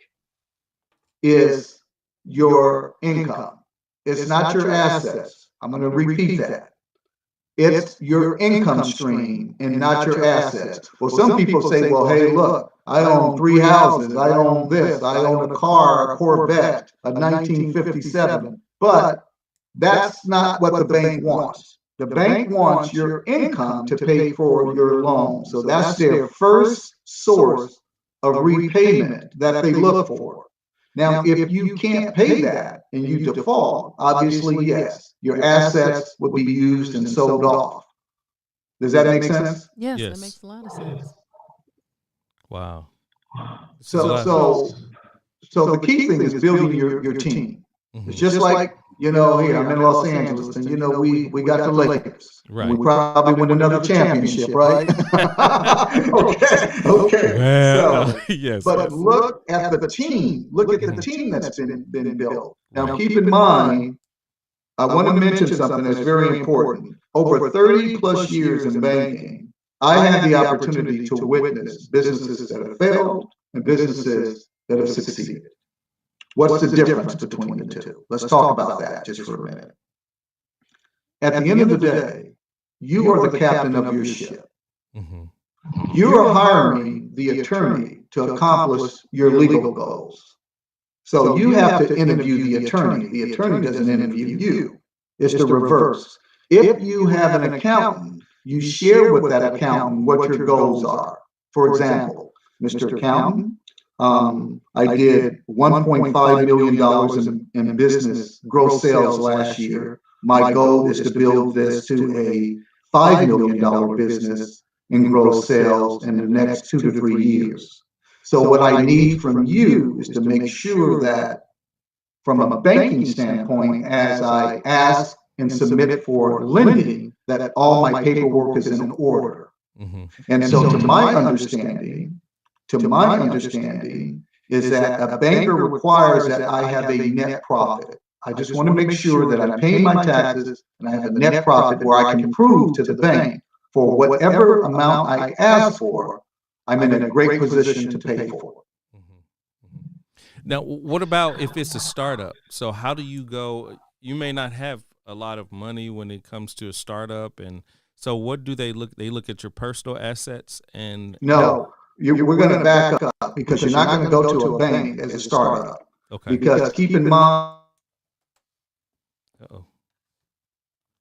is your income. It's not your assets. I'm going to repeat that. It's your income stream and not your assets. Well, some people say, well, hey, look, I own 3 houses. I own this. I own a car, a Corvette, a 1957. But that's not what the bank wants. The bank wants your income to pay for your loan. So that's their first source of repayment that they look for. Now, if you can't pay that and you default, obviously, yes, your assets will be used and sold off. Does that make sense? Yes, that Yes. makes a lot of sense. Wow. So the key thing is building your team. Mhm. It's just like, here I'm in Los Angeles, and we got the Lakers. Right. We probably win another championship, right? Okay. Well, So, yes. but yes. look at the team. Look at the team that's been built. Now, keep in mind, I want to mention something that's very important. Over 30 plus years in banking, I had the opportunity to witness businesses that have failed and businesses that have succeeded. What's the difference between the two? Let's talk about that just for a minute. At the end of the day, you are the captain of your ship. Mhm. You are hiring the attorney to accomplish your legal goals. So you have to interview the attorney. The attorney doesn't interview you. It's the reverse. If you have an accountant, you share with that accountant what your goals are. For example, Mr. Accountant, I did $1.5 million in business gross sales last year. My goal is to build this to a $5 million business in gross sales in the next 2 to 3 years. So what I need from you is to make sure that from a banking standpoint, as I ask and submit for lending, that all my paperwork is in order. Mhm. And so to my understanding is that a banker requires that I have a net profit. I just want to make sure that I'm paying my taxes and I have a net profit where I can prove to the bank for whatever amount I ask for, I'm in a great position to pay for. Now, what about if it's a startup? So how do you go? You may not have a lot of money when it comes to a startup, and so what do they look? They look at your personal assets and No, we're going to back up because you're not going to go to a bank as a startup. okay. Because keep in mind, Uh-oh.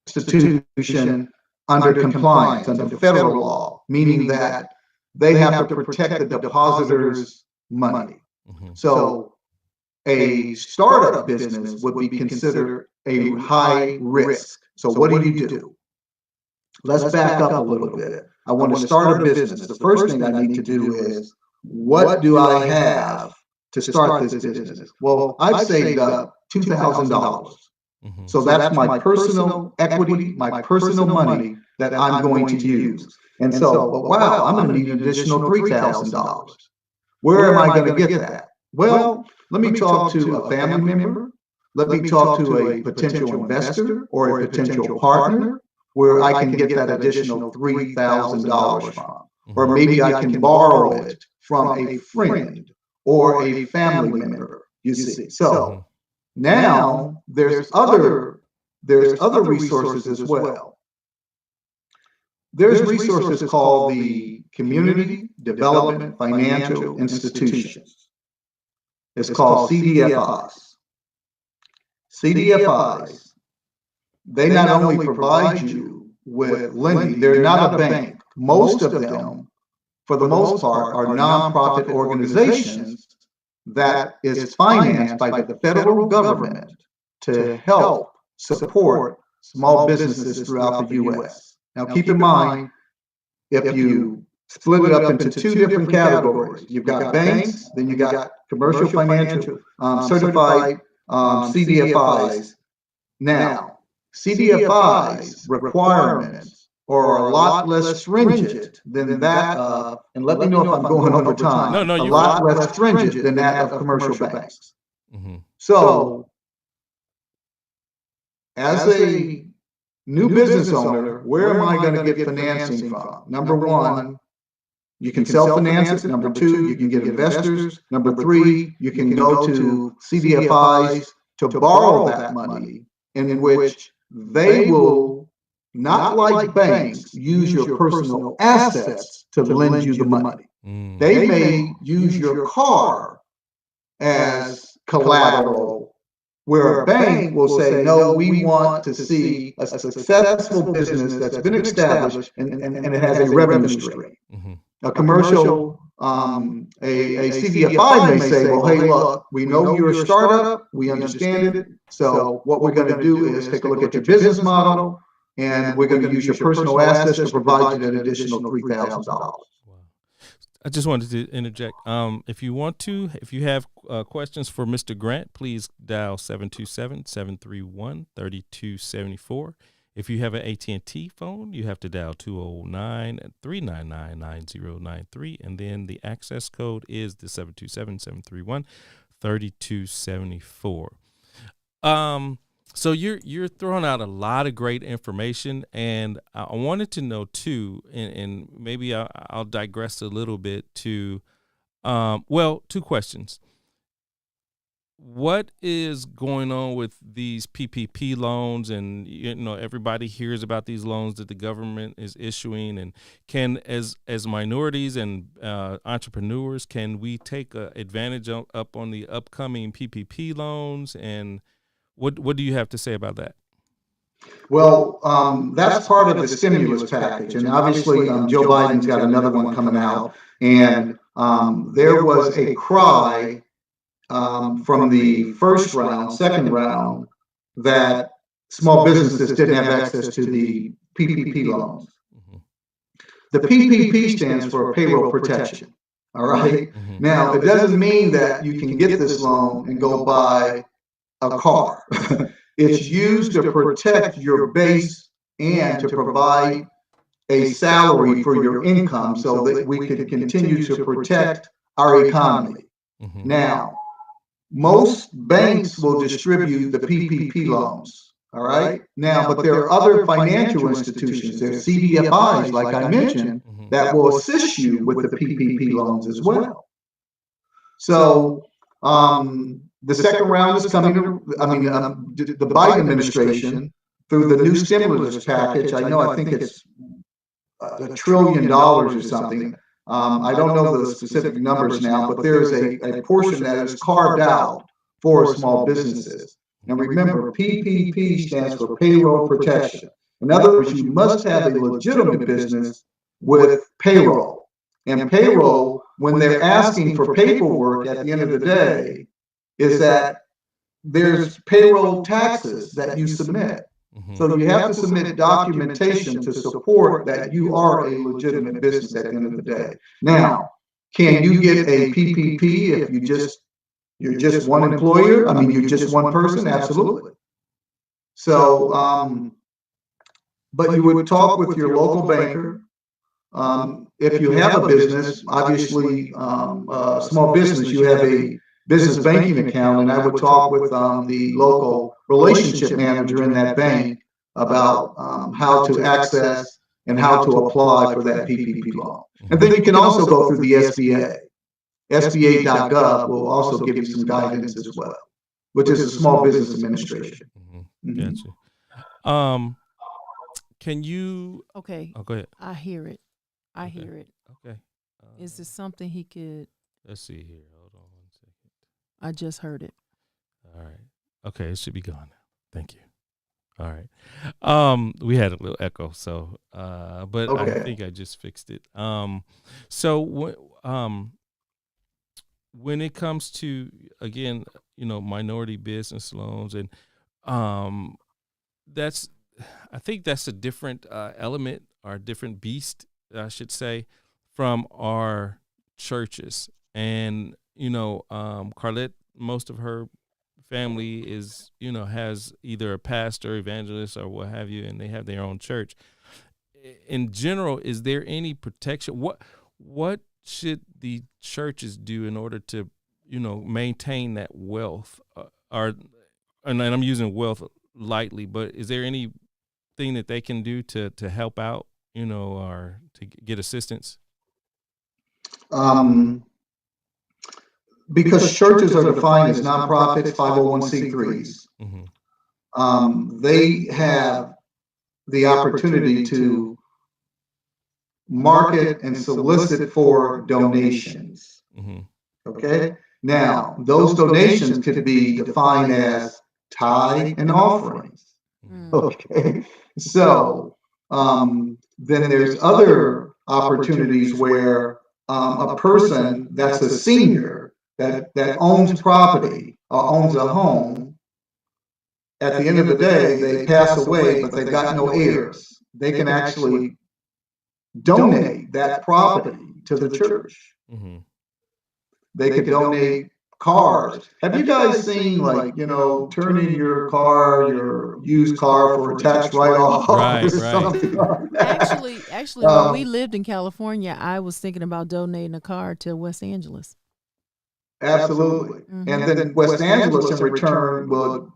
institution under compliance, under federal law, meaning that they have to protect the depositor's money. Mhm. So a startup business would be considered a high risk. So what do? Let's back up a little bit. I want to start a business. The first thing I need to do is, what do I have to start this business? Well, I've saved up $2,000. Mhm. So that's my personal equity, my personal money that I'm going to use. And so, but wow, I'm going to need an additional $3,000. Where am I going to get that? Well, let me talk to a family member. Let me talk to a potential investor or a potential partner where I can get that additional $3,000 from. Or maybe I can borrow it from a friend or a family member, you see. So now there's other resources as well. There's resources called the Community Development Financial Institutions. It's called CDFIs. CDFIs, they not only provide you with lending, they're not a bank. Most of them, for the most part, are nonprofit organizations that is financed by the federal government to help support small businesses throughout the U.S. Now, keep in mind, if you split it up into 2 different categories, you've got banks, then you got commercial financial certified CDFIs. Now, CDFIs requirements are a lot less stringent than that of, and let me know if I'm going over time, No, a you're lot fine. less stringent than that of commercial banks. Mhm. So, as a new business owner, where am I going to get financing from? Number one, you can self-finance it. Number two, you can get investors. Number three, you can go to CDFIs to borrow that money, in which they will, not like banks, use your personal assets to lend you the money. They may use your car as collateral, where a bank will say, no, we want to see a successful business that's been established and it has a revenue stream. A commercial, a CDFI may say, well, hey, look, we know you're a startup, we understand it. So what we're going to do is take a look at your business model, and we're going to use your personal assets to provide you an additional $3,000. Wow. I just wanted to interject. If you have questions for Mr. Grant, please dial 727-731-3274. If you have an AT&T phone, you have to dial 209-399-9093, and then the access code is the 727-731-3274. So you're throwing out a lot of great information, and I wanted to know too, and maybe I'll digress a little bit to, two questions. What is going on with these PPP loans? And everybody hears about these loans that the government is issuing, and can as minorities and entrepreneurs, can we take advantage up on the upcoming PPP loans? And what do you have to say about that? Well, that's part of the stimulus package, and obviously Joe Biden's got another one coming out, and there was a cry from the first round, second round, that small businesses didn't have access to the PPP loans. The PPP stands for payroll protection. All right. Now, it doesn't mean that you can get this loan and go buy a car. It's used to protect your base and to provide a salary for your income so that we could continue to protect our economy. Now, most banks will distribute the PPP loans. All right. Now, but there are other financial institutions, there's CDFIs, like I mentioned, that will assist you with the PPP loans as well. So, the second round is coming. The Biden administration, through the new stimulus package, I think it's $1 trillion or something. I don't know the specific numbers now, but there's a portion that is carved out for small businesses. And remember, PPP stands for payroll protection. In other words, you must have a legitimate business with payroll. And payroll, when they're asking for paperwork at the end of the day, is that there's payroll taxes that you submit. So you have to submit documentation to support that you are a legitimate business at the end of the day. Now, can you get a PPP if you're just one employer? You're just one person? Absolutely. So, but you would talk with your local banker. If you have a business, obviously, small business, you have a business banking account, and I would talk with the local relationship manager in that bank about how to access and how to apply for that PPP loan. And then you can also go through the SBA. SBA.gov will also give you some guidance as well, which is the Small Business Administration. Gotcha. Can you? Okay. Oh, go ahead. I hear it. I hear it. Okay. Is this something he could? Let's see here. Hold on 1 second. I just heard it. All right. Okay, it should be gone now. Thank you. All right. We had a little echo, so but okay. I think I just fixed it. So when it comes to, again, minority business loans, and I think that's a different element, or a different beast, I should say, from our churches. And Carlette, most of her family is, has either a pastor, evangelist, or what have you, and they have their own church. In general, is there any protection? What should the churches do in order to, maintain that wealth? And I'm using wealth lightly, but is there anything that they can do to help out, or to get assistance? Because churches are defined as nonprofits, 501c3s. They have the opportunity to market and solicit for donations. Mm-hmm. Okay. Now, those donations could be defined as tithe and offerings. Mm. Okay. So then there's other opportunities where a person that's a senior that owns property or owns a home, at the end of the day, they pass away, but they've got no heirs. They can actually donate that property to the church. Mm-hmm. They could donate cars. Have you guys seen, like, turn in your car, your used car for a tax write-off Right, or right. something like that? Actually, when we lived in California, I was thinking about donating a car to West Angeles. Absolutely. Mhm. And then West Angeles in return would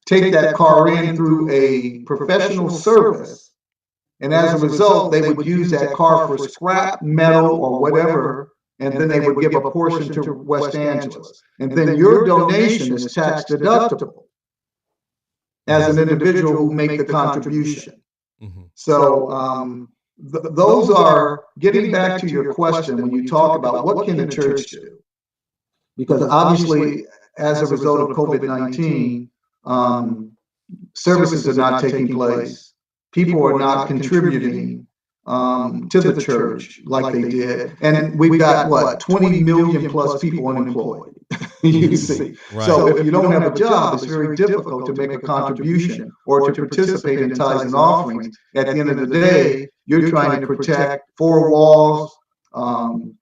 take that car in through a professional service. And as a result, they would use that car for scrap metal or whatever, and then they would give a portion to West Angeles. And then your donation is tax deductible as an individual who make the contribution. Mm-hmm. So those are, getting back to your question, when you talk about what can the church do? Because obviously, as a result of COVID-19, services are not taking place. People are not contributing to the church like they did. And we've got, what, 20 million plus people unemployed, you see. Right. So if you don't have a job, it's very difficult to make a contribution or to participate in tithes and offerings. At the end of the day, you're trying to protect four walls.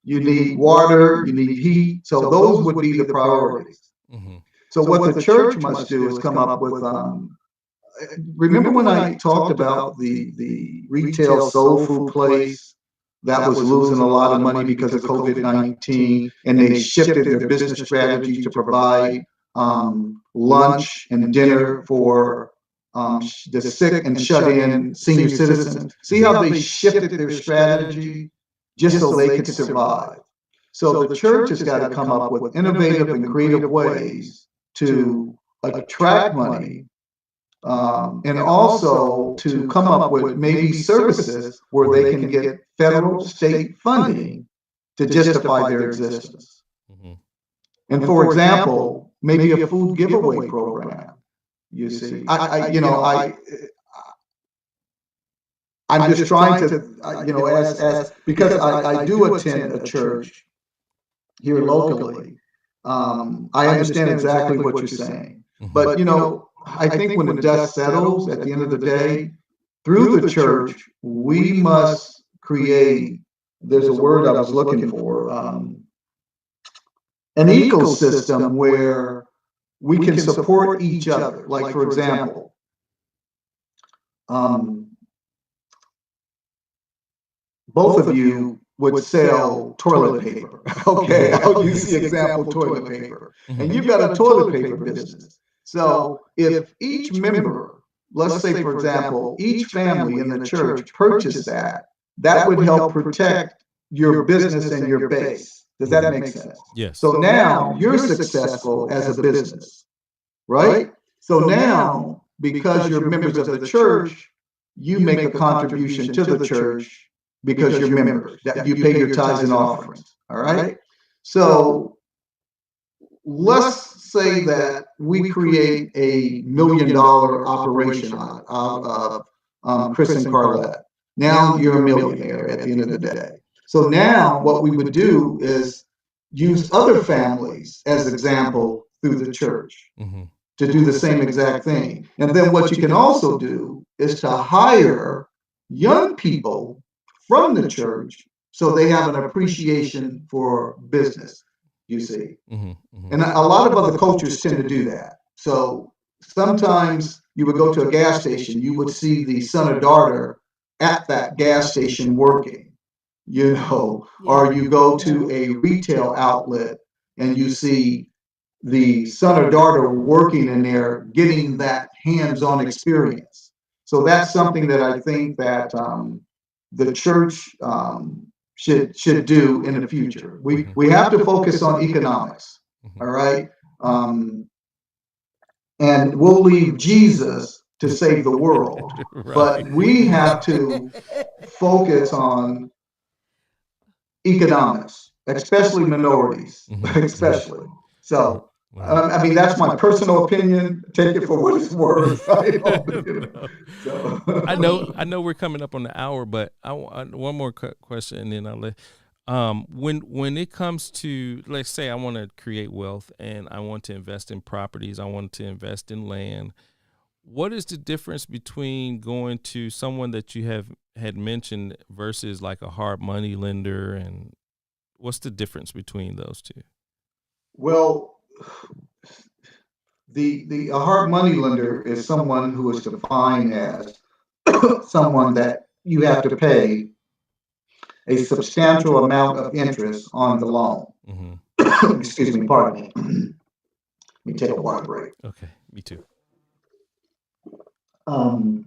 You need water, you need heat. So those would be the priorities. Mm-hmm. So what the church must do is come up with, remember when I talked about the retail soul food place that was losing a lot of money because of COVID-19, and they shifted their business strategy to provide lunch and dinner for the sick and shut-in senior citizens. See how they shifted their strategy just so they could survive. So the church has got to come up with innovative and creative ways to attract money, and also to come up with maybe services where they can get federal, state funding to justify their existence. Mm-hmm. And for example, maybe a food giveaway program. You see, I'm just trying to, as because I do attend a church here locally. I understand exactly what you're saying, Mm-hmm. but I think when the dust settles at the end of the day, through the church, we must create, there's a word I was looking for, an ecosystem where we can support each other. Like, for example, both of you would sell toilet paper. Okay, I'll use the example toilet paper. Mm-hmm. And you've got a toilet paper business. So if each member, let's say, for example, each family in the church purchased that, that would help protect your business and your base. Does that make sense? Yes. So now you're successful as a business, right? So now, because you're members of the church, you make a contribution to the church because you're members, that you pay your tithes and offerings. All right. So let's say that we create $1 million operation out of Chris and Carlette. Now you're a millionaire at the end of the day. So now what we would do is use other families as example through the church. Mm-hmm. To do the same exact thing. And then what you can also do is to hire young people from the church so they have an appreciation for business, you see. Mm-hmm. Mm-hmm. And a lot of other cultures tend to do that. So sometimes you would go to a gas station, you would see the son or daughter at that gas station working, or you go to a retail outlet and you see the son or daughter working in there, getting that hands-on experience. So that's something that I think that the church should do in the future. We have to focus on economics, Mm-hmm. all right? And we'll leave Jesus to save the world, Right. but we have to focus on economics, especially minorities, especially. So, Wow. I mean, that's my personal opinion. Take it for what it's worth. I don't, I so. know we're coming up on the hour, but one more question, and then I'll let. When it comes to, let's say I want to create wealth and I want to invest in properties, I want to invest in land. What is the difference between going to someone that you had mentioned versus like a hard money lender, and what's the difference between those two? Well, the a hard money lender is someone who is defined as someone that you have to pay a substantial amount of interest on the loan. Excuse me, pardon me. Let me take a water break. Okay, me too. Um,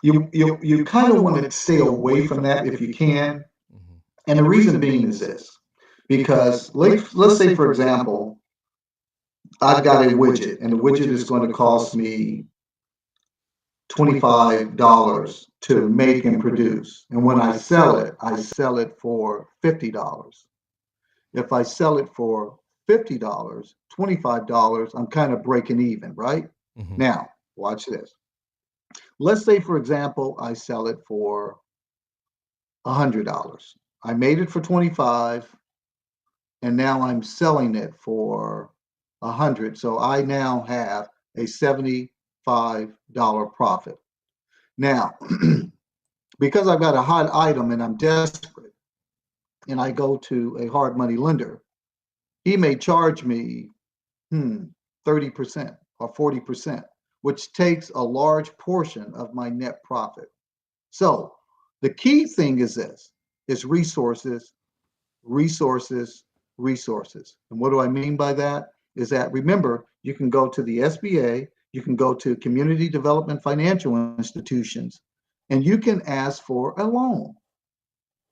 you kind of want to stay away from that if you can. And the reason being is this, because let's say, for example, I've got a widget and the widget is going to cost me $25 to make and produce. And when I sell it for $50. If I sell it for $50, $25, I'm kind of breaking even, right? Now, watch this. Let's say, for example, I sell it for $100. I made it for 25, and now I'm selling it for 100. So I now have a $75 profit. Now, because I've got a hot item and I'm desperate, and I go to a hard money lender, he may charge me 30% or 40%, which takes a large portion of my net profit. So the key thing is this, is resources, resources, resources. And what do I mean by that? Is that, remember, you can go to the SBA, you can go to community development financial institutions, and you can ask for a loan.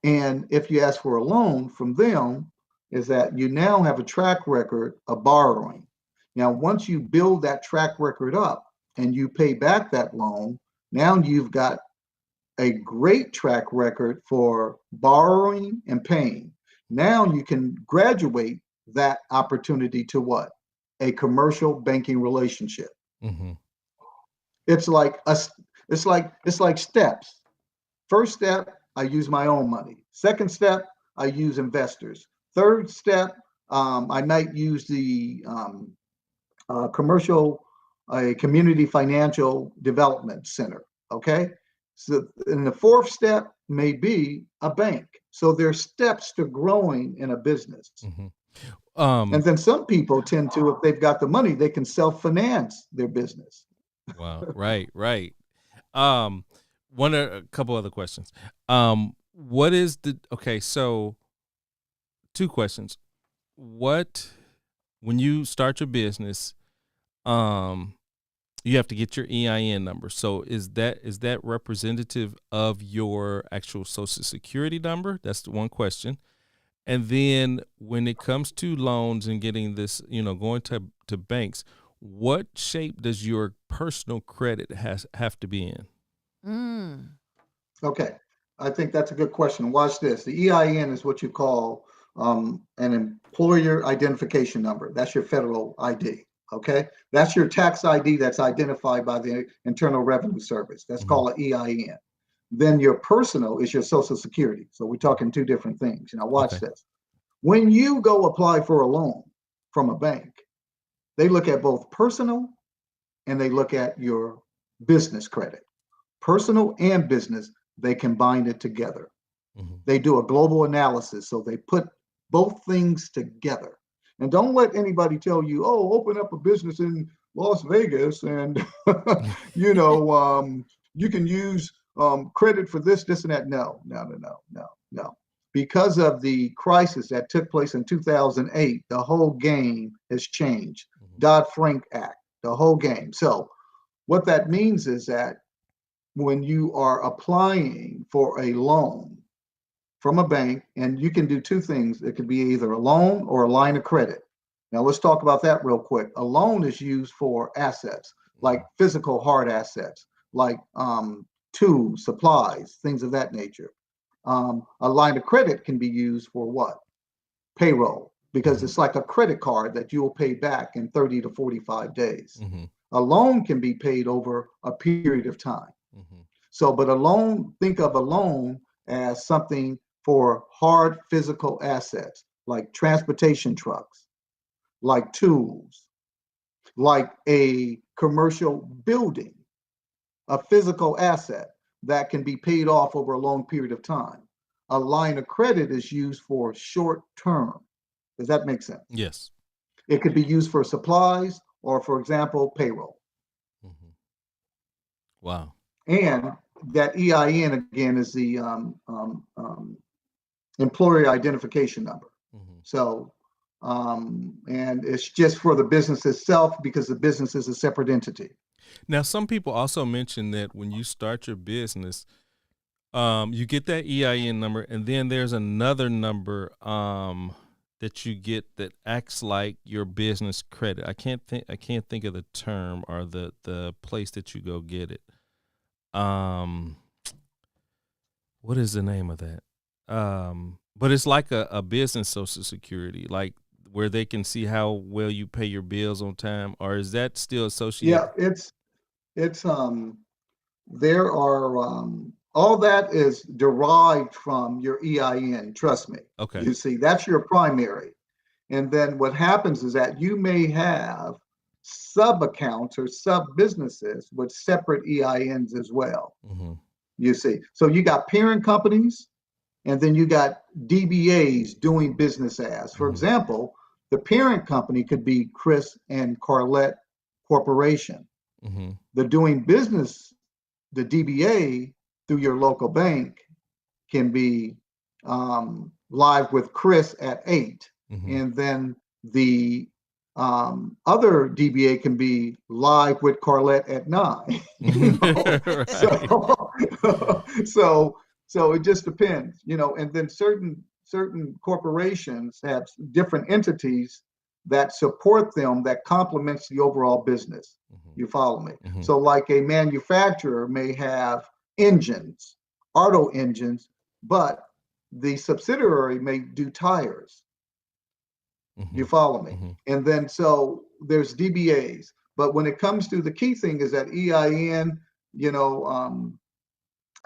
And if you ask for a loan from them, is that you now have a track record of borrowing. Now, once you build that track record up and you pay back that loan, now you've got a great track record for borrowing and paying. Now you can graduate that opportunity to what? A commercial banking relationship. It's like steps. First step, I use my own money. Second step, I use investors. Third step, I might use the community financial development center. Okay. So, and the fourth step may be a bank. So there's steps to growing in a business. And then some people tend to, if they've got the money, they can self-finance their business. Wow. Right. A couple other questions. What is so 2 questions. When you start your business, you have to get your EIN number. So is that representative of your actual Social Security number? That's the one question. And then when it comes to loans and getting this, going to banks, what shape does your personal credit have to be in? Okay, I think that's a good question. Watch this. The EIN is what you call an employer identification number. That's your federal ID. Okay, that's your tax ID that's identified by the Internal Revenue Service. That's called an EIN. Then your personal is your Social Security. So we're talking 2 different things. Now watch this. When you go apply for a loan from a bank, they look at both personal and they look at your business credit. Personal and business, they combine it together. They do a global analysis. So they put both things together. And don't let anybody tell you, oh, open up a business in Las Vegas and, you can use credit for this, and that. No. Because of the crisis that took place in 2008, the whole game has changed. Dodd-Frank Act, the whole game. So what that means is that when you are applying for a loan from a bank, and you can do 2 things. It could be either a loan or a line of credit. Now let's talk about that real quick. A loan is used for assets, like physical hard assets, like tools, supplies, things of that nature. A line of credit can be used for what? Payroll, because it's like a credit card that you will pay back in 30 to 45 days. A loan can be paid over a period of time. So, but a loan, think of a loan as something for hard physical assets, like transportation trucks, like tools, like a commercial building, a physical asset that can be paid off over a long period of time. A line of credit is used for short term. Does that make sense? Yes. It could be used for supplies or, for example, payroll. Wow. And that EIN again is the employer identification number. So, and it's just for the business itself because the business is a separate entity. Now, some people also mention that when you start your business, you get that EIN number, and then there's another number that you get that acts like your business credit. I can't think of the term or the place that you go get it. What is the name of that? But it's like a business Social Security, like where they can see how well you pay your bills on time, or is that still associated? Yeah, it's there are all that is derived from your EIN, trust me. Okay. You see, that's your primary. And then what happens is that you may have sub accounts or sub businesses with separate EINs as well. You see, so you got parent companies, and then you got DBAs doing business as. For example, the parent company could be Chris and Carlette Corporation. The doing business, the DBA through your local bank can be live with Chris at 8. And then the other DBA can be live with Carlette at 9. So it just depends, and then certain corporations have different entities that support them that complements the overall business. You follow me? So like a manufacturer may have engines, auto engines, but the subsidiary may do tires. You follow me? And then so there's DBAs, but when it comes to the key thing is that EIN,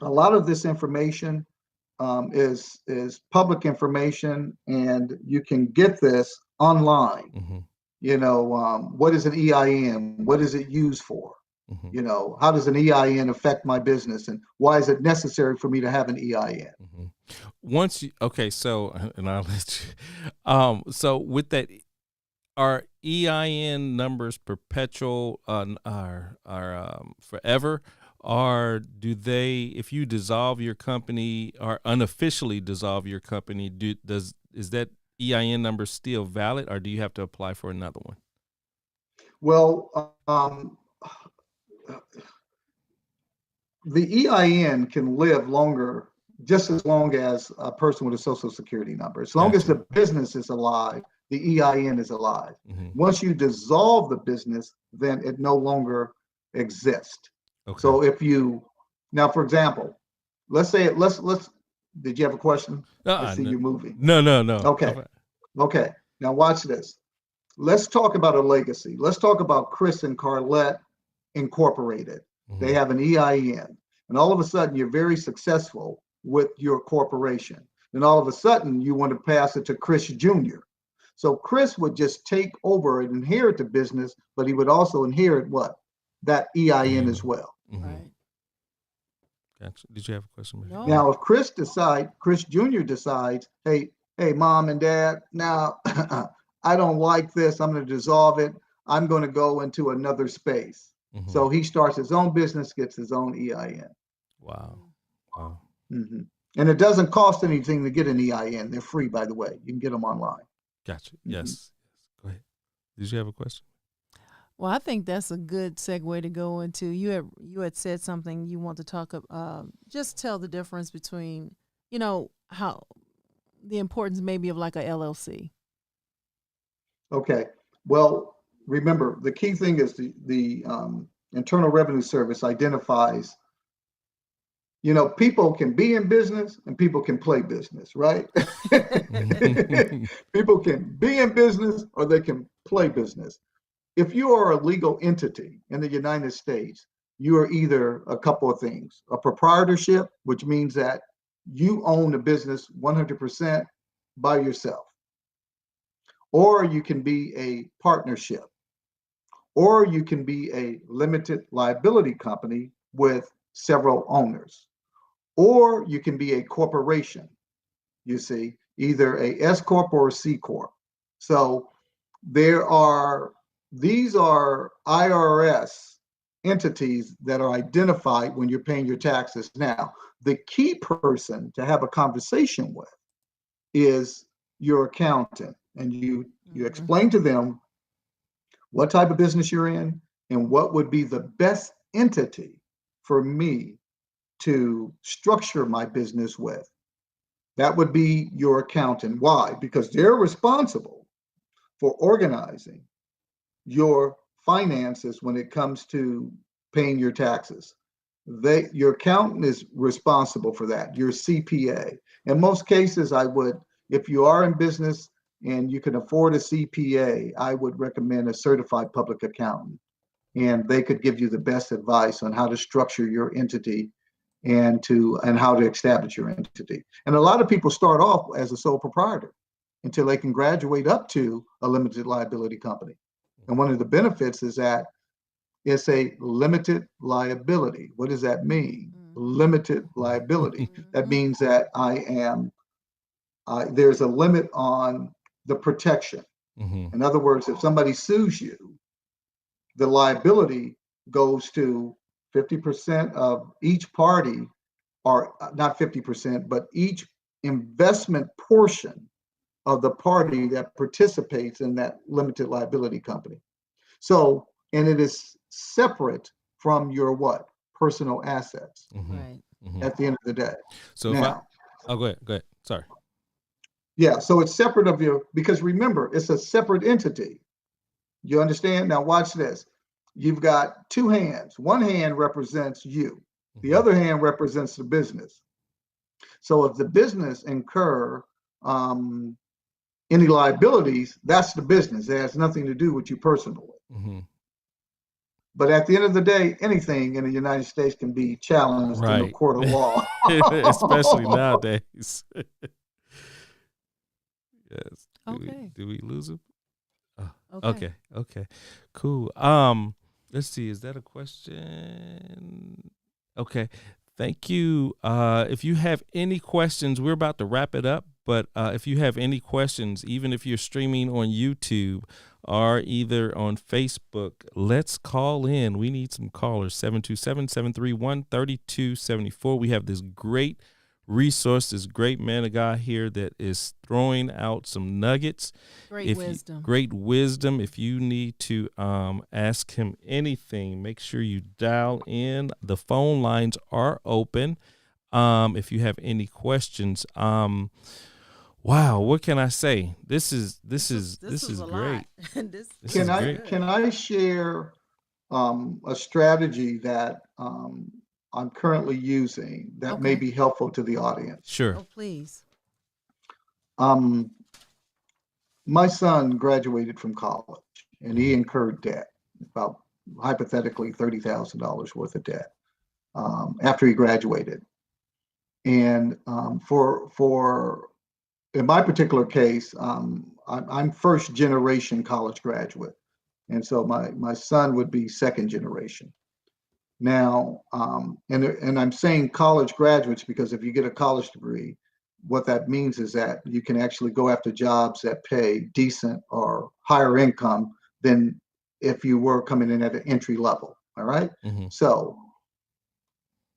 a lot of this information is public information, and you can get this online. What is an EIN? What is it used for? How does an EIN affect my business, and why is it necessary for me to have an EIN? So, and I'll let you. So with that, are EIN numbers perpetual? Are forever? Or do they, if you dissolve your company or unofficially dissolve your company, is that EIN number still valid, or do you have to apply for another one? Well, the EIN can live longer, just as long as a person with a Social Security number. As long as the business is alive, the EIN is alive. Once you dissolve the business, then it no longer exists. Okay. So if you, now, for example, let's did you have a question? I see you moving. No. Okay. Now watch this. Let's talk about a legacy. Let's talk about Chris and Carlette Incorporated. They have an EIN, and all of a sudden you're very successful with your corporation. And all of a sudden you want to pass it to Chris Jr. So Chris would just take over and inherit the business, but he would also inherit what? That EIN as well. Right. Gotcha. Did you have a question? No. Now, if Chris Jr. decides, hey, mom and dad, now I don't like this. I'm going to dissolve it. I'm going to go into another space. So he starts his own business, gets his own EIN. Wow. And it doesn't cost anything to get an EIN. They're free, by the way. You can get them online. Gotcha. Yes. Go ahead. Did you have a question? Well, I think that's a good segue to go into. You had said something you want to talk about. Just tell the difference between, how the importance maybe of like a LLC. Okay. Well, remember the key thing is the Internal Revenue Service identifies, people can be in business and people can play business, right? People can be in business or they can play business. If you are a legal entity in the United States, you are either a couple of things: a proprietorship, which means that you own the business 100% by yourself, or you can be a partnership, or you can be a limited liability company with several owners, or you can be a corporation, you see, either a S Corp or a C Corp. So these are IRS entities that are identified when you're paying your taxes. Now, the key person to have a conversation with is your accountant, and you explain to them what type of business you're in and what would be the best entity for me to structure my business with. That would be your accountant. Why? Because they're responsible for organizing your finances when it comes to paying your taxes. Your accountant is responsible for that, your CPA. In most cases, if you are in business and you can afford a CPA, I would recommend a certified public accountant. And they could give you the best advice on how to structure your entity and how to establish your entity. And a lot of people start off as a sole proprietor until they can graduate up to a limited liability company. And one of the benefits is that it's a limited liability. What does that mean? Limited liability. That means that there's a limit on the protection. In other words, if somebody sues you, the liability goes to 50% of each party, or not 50%, but each investment portion of the party that participates in that limited liability company. So, and it is separate from your personal assets. Right. At the end of the day. So now, go ahead. Sorry. Yeah, so it's separate because remember, it's a separate entity. You understand? Now watch this. You've got two hands. One hand represents you. The other hand represents the business. So if the business incur any liabilities, that's the business. It has nothing to do with you personally. But at the end of the day, anything in the United States can be challenged in a court of law. Especially nowadays. Yes. Do we lose him? Oh, okay. Cool. Let's see. Is that a question? Okay. Thank you. If you have any questions, we're about to wrap it up. But if you have any questions, even if you're streaming on YouTube or either on Facebook, let's call in. We need some callers. 727-731-3274. We have this great resource, this great man of God here that is throwing out some nuggets. Great wisdom. If you need to ask him anything, make sure you dial in. The phone lines are open. If you have any questions, wow, what can I say? This is great. Can I share a strategy that I'm currently using that may be helpful to the audience? Sure. Oh, please. My son graduated from college and he incurred debt, about hypothetically $30,000 worth of debt after he graduated. And in my particular case, I'm first generation college graduate. And so my son would be second generation. Now, and I'm saying college graduates because if you get a college degree, what that means is that you can actually go after jobs that pay decent or higher income than if you were coming in at an entry level. All right. So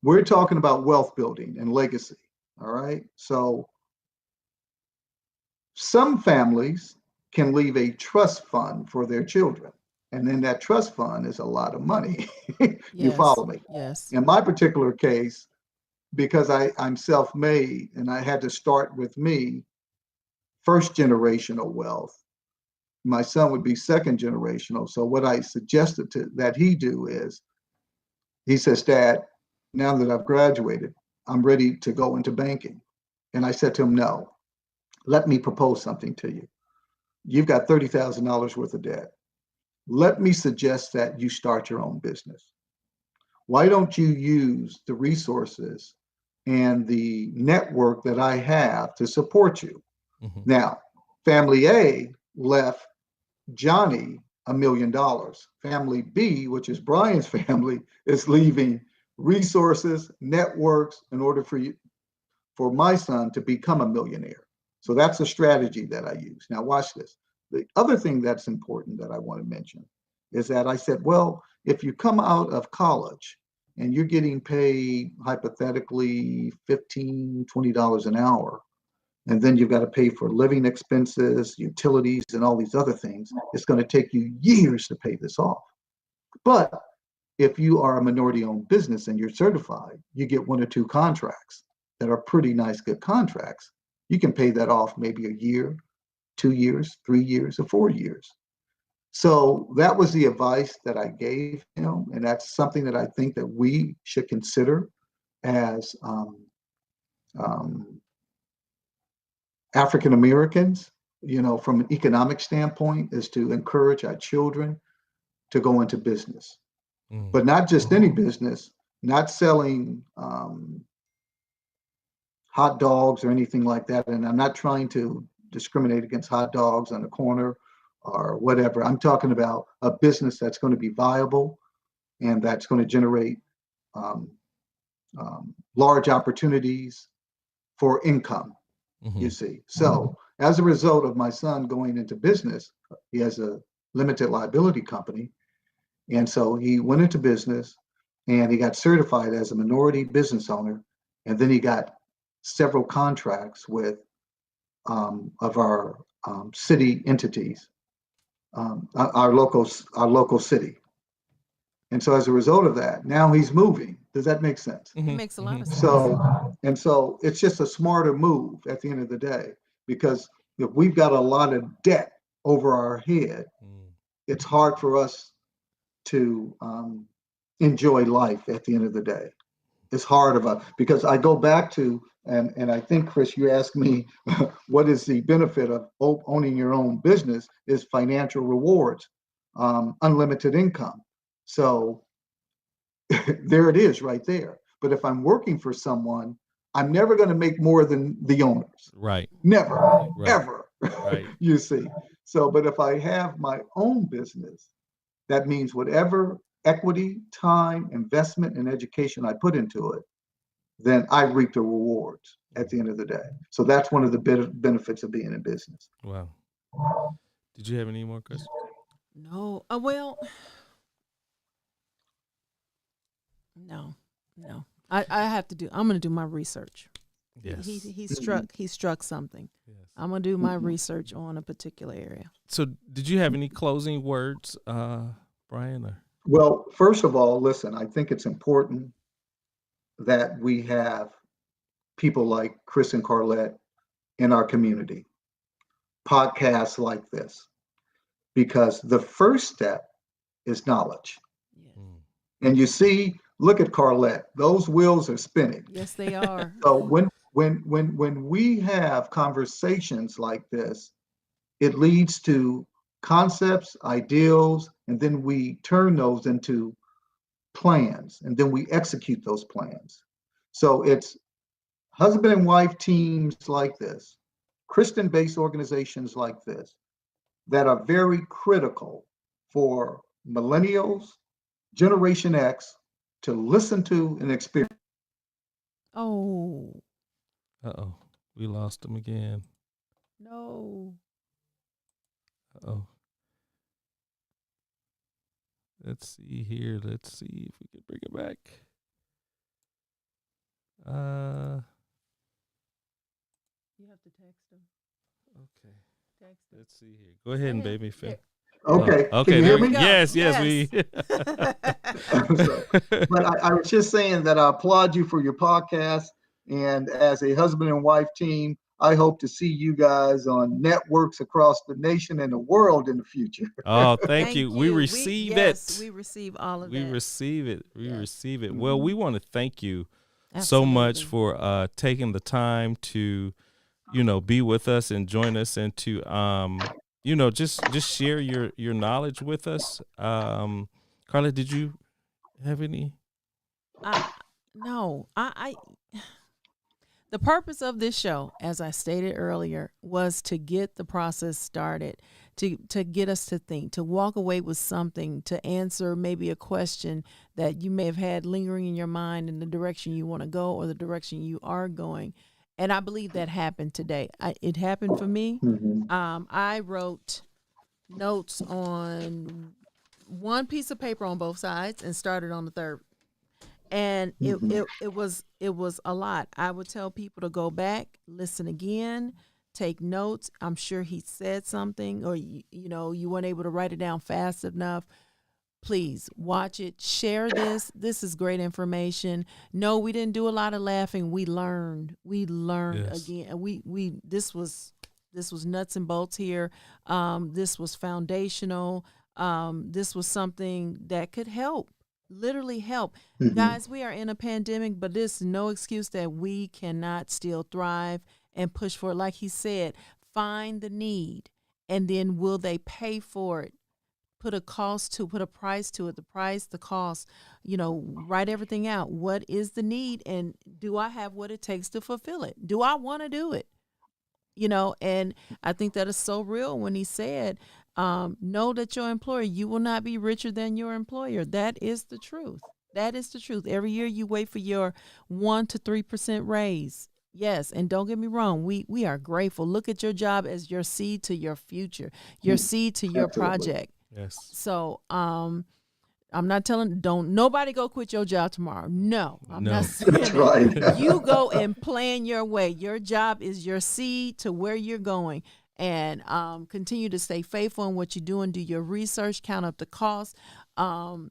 we're talking about wealth building and legacy. All right. So some families can leave a trust fund for their children. And then that trust fund is a lot of money. You follow me? Yes. In my particular case, because I'm self-made and I had to start with me, first generational wealth. My son would be second generational. So what I suggested that he do is He says, Dad, now that I've graduated, I'm ready to go into banking. And I said to him, no, let me propose something to you. You've got $30,000 worth of debt. Let me suggest that you start your own business. Why don't you use the resources and the network that I have to support you? Mhm. Now, family A left Johnny $1 million. Family B, which is Brian's family, is leaving resources, networks in order for my son to become a millionaire. So that's a strategy that I use. Now watch this. The other thing that's important that I want to mention is that I said, well, if you come out of college and you're getting paid hypothetically $15, $20 an hour, and then you've got to pay for living expenses, utilities, and all these other things, it's going to take you years to pay this off. But if you are a minority-owned business and you're certified, you get 1 or 2 contracts that are pretty nice, good contracts. You can pay that off maybe a year, 2 years, 3 years, or 4 years. So that was the advice that I gave him, and that's something that I think that we should consider as African Americans, from an economic standpoint, is to encourage our children to go into business, but not just any business, not selling hot dogs or anything like that. And I'm not trying to discriminate against hot dogs on the corner or whatever. I'm talking about a business that's going to be viable and that's going to generate large opportunities for income, you see. So as a result of my son going into business, he has a limited liability company. And so he went into business and he got certified as a minority business owner. And then he got several contracts with of our city entities, our local city. And so as a result of that, now he's moving. Does that make sense? It makes a lot of sense. So it's just a smarter move at the end of the day, because if we've got a lot of debt over our head, it's hard for us to enjoy life at the end of the day. It's hard because I go back to, and I think, Chris, you asked me, what is the benefit of owning your own business is financial rewards, unlimited income. So there it is right there. But if I'm working for someone, I'm never going to make more than the owners. Right. Never, Right. ever, Right. you see. So, but if I have my own business, that means whatever equity, time, investment, and education I put into it, then I reap the rewards at the end of the day. So that's one of the benefits of being in business. Wow. Did you have any more questions? No. Well, no. I have to I'm going to do my research. Yes. He struck something. Yes. I'm going to do my research on a particular area. So did you have any closing words, Brian? Or? Well, first of all, listen, I think it's important that we have people like Chris and Carlette in our community, podcasts like this, because the first step is knowledge. Yes. And you see, look at Carlette; those wheels are spinning. Yes, they are. So when we have conversations like this, it leads to concepts, ideals, and then we turn those into plans, and then we execute those plans. So it's husband and wife teams like this, Christian-based organizations like this, that are very critical for millennials, Generation X, to listen to and experience. Oh, Uh-oh. We lost him again. no. Uh-oh. Let's see here. Let's see if we can bring it back. You have to text him. Okay. Text him. Let's see here. Go ahead and baby Phil. Okay. Okay. Can you There hear we me? go. Yes. We. But I was just saying that I applaud you for your podcast. And as a husband and wife team, I hope to see you guys on networks across the nation and the world in the future. Oh, thank you. We receive yes, it. we receive all of We that. receive it. We Yes. receive it. Well, we want to thank you so Absolutely. much for taking the time to, be with us and join us and to, just share your knowledge with us. Carla, did you have any? No, the purpose of this show, as I stated earlier, was to get the process started, to get us to think, to walk away with something, to answer maybe a question that you may have had lingering in your mind in the direction you want to go or the direction you are going. And I believe that happened today. It happened for me. I wrote notes on one piece of paper on both sides and started on the third. And it was a lot. I would tell people to go back, listen again, take notes. I'm sure he said something, or you weren't able to write it down fast enough. Please watch it, share this. This is great information. No, we didn't do a lot of laughing. We learned. Yes. Again. We this was nuts and bolts here. This was foundational. This was something that could help. Literally help. Guys, we are in a pandemic, but there's no excuse that we cannot still thrive and push for it. Like he said, find the need, and then will they pay for it? Put a price to it, the price, the cost, write everything out. What is the need, and do I have what it takes to fulfill it? Do I want to do it? And I think that is so real when he said, know that your employer, you will not be richer than your employer. That is the truth. That is the truth. Every year you wait for your 1 to 3% raise. Yes, and don't get me wrong, we are grateful. Look at your job as your seed to your future, your seed to your project. Yes. So, I'm not don't nobody go quit your job tomorrow. No, I'm not saying That's that. right. You go and plan your way. Your job is your seed to where you're going. And continue to stay faithful in what you're doing. Do your research, count up the costs,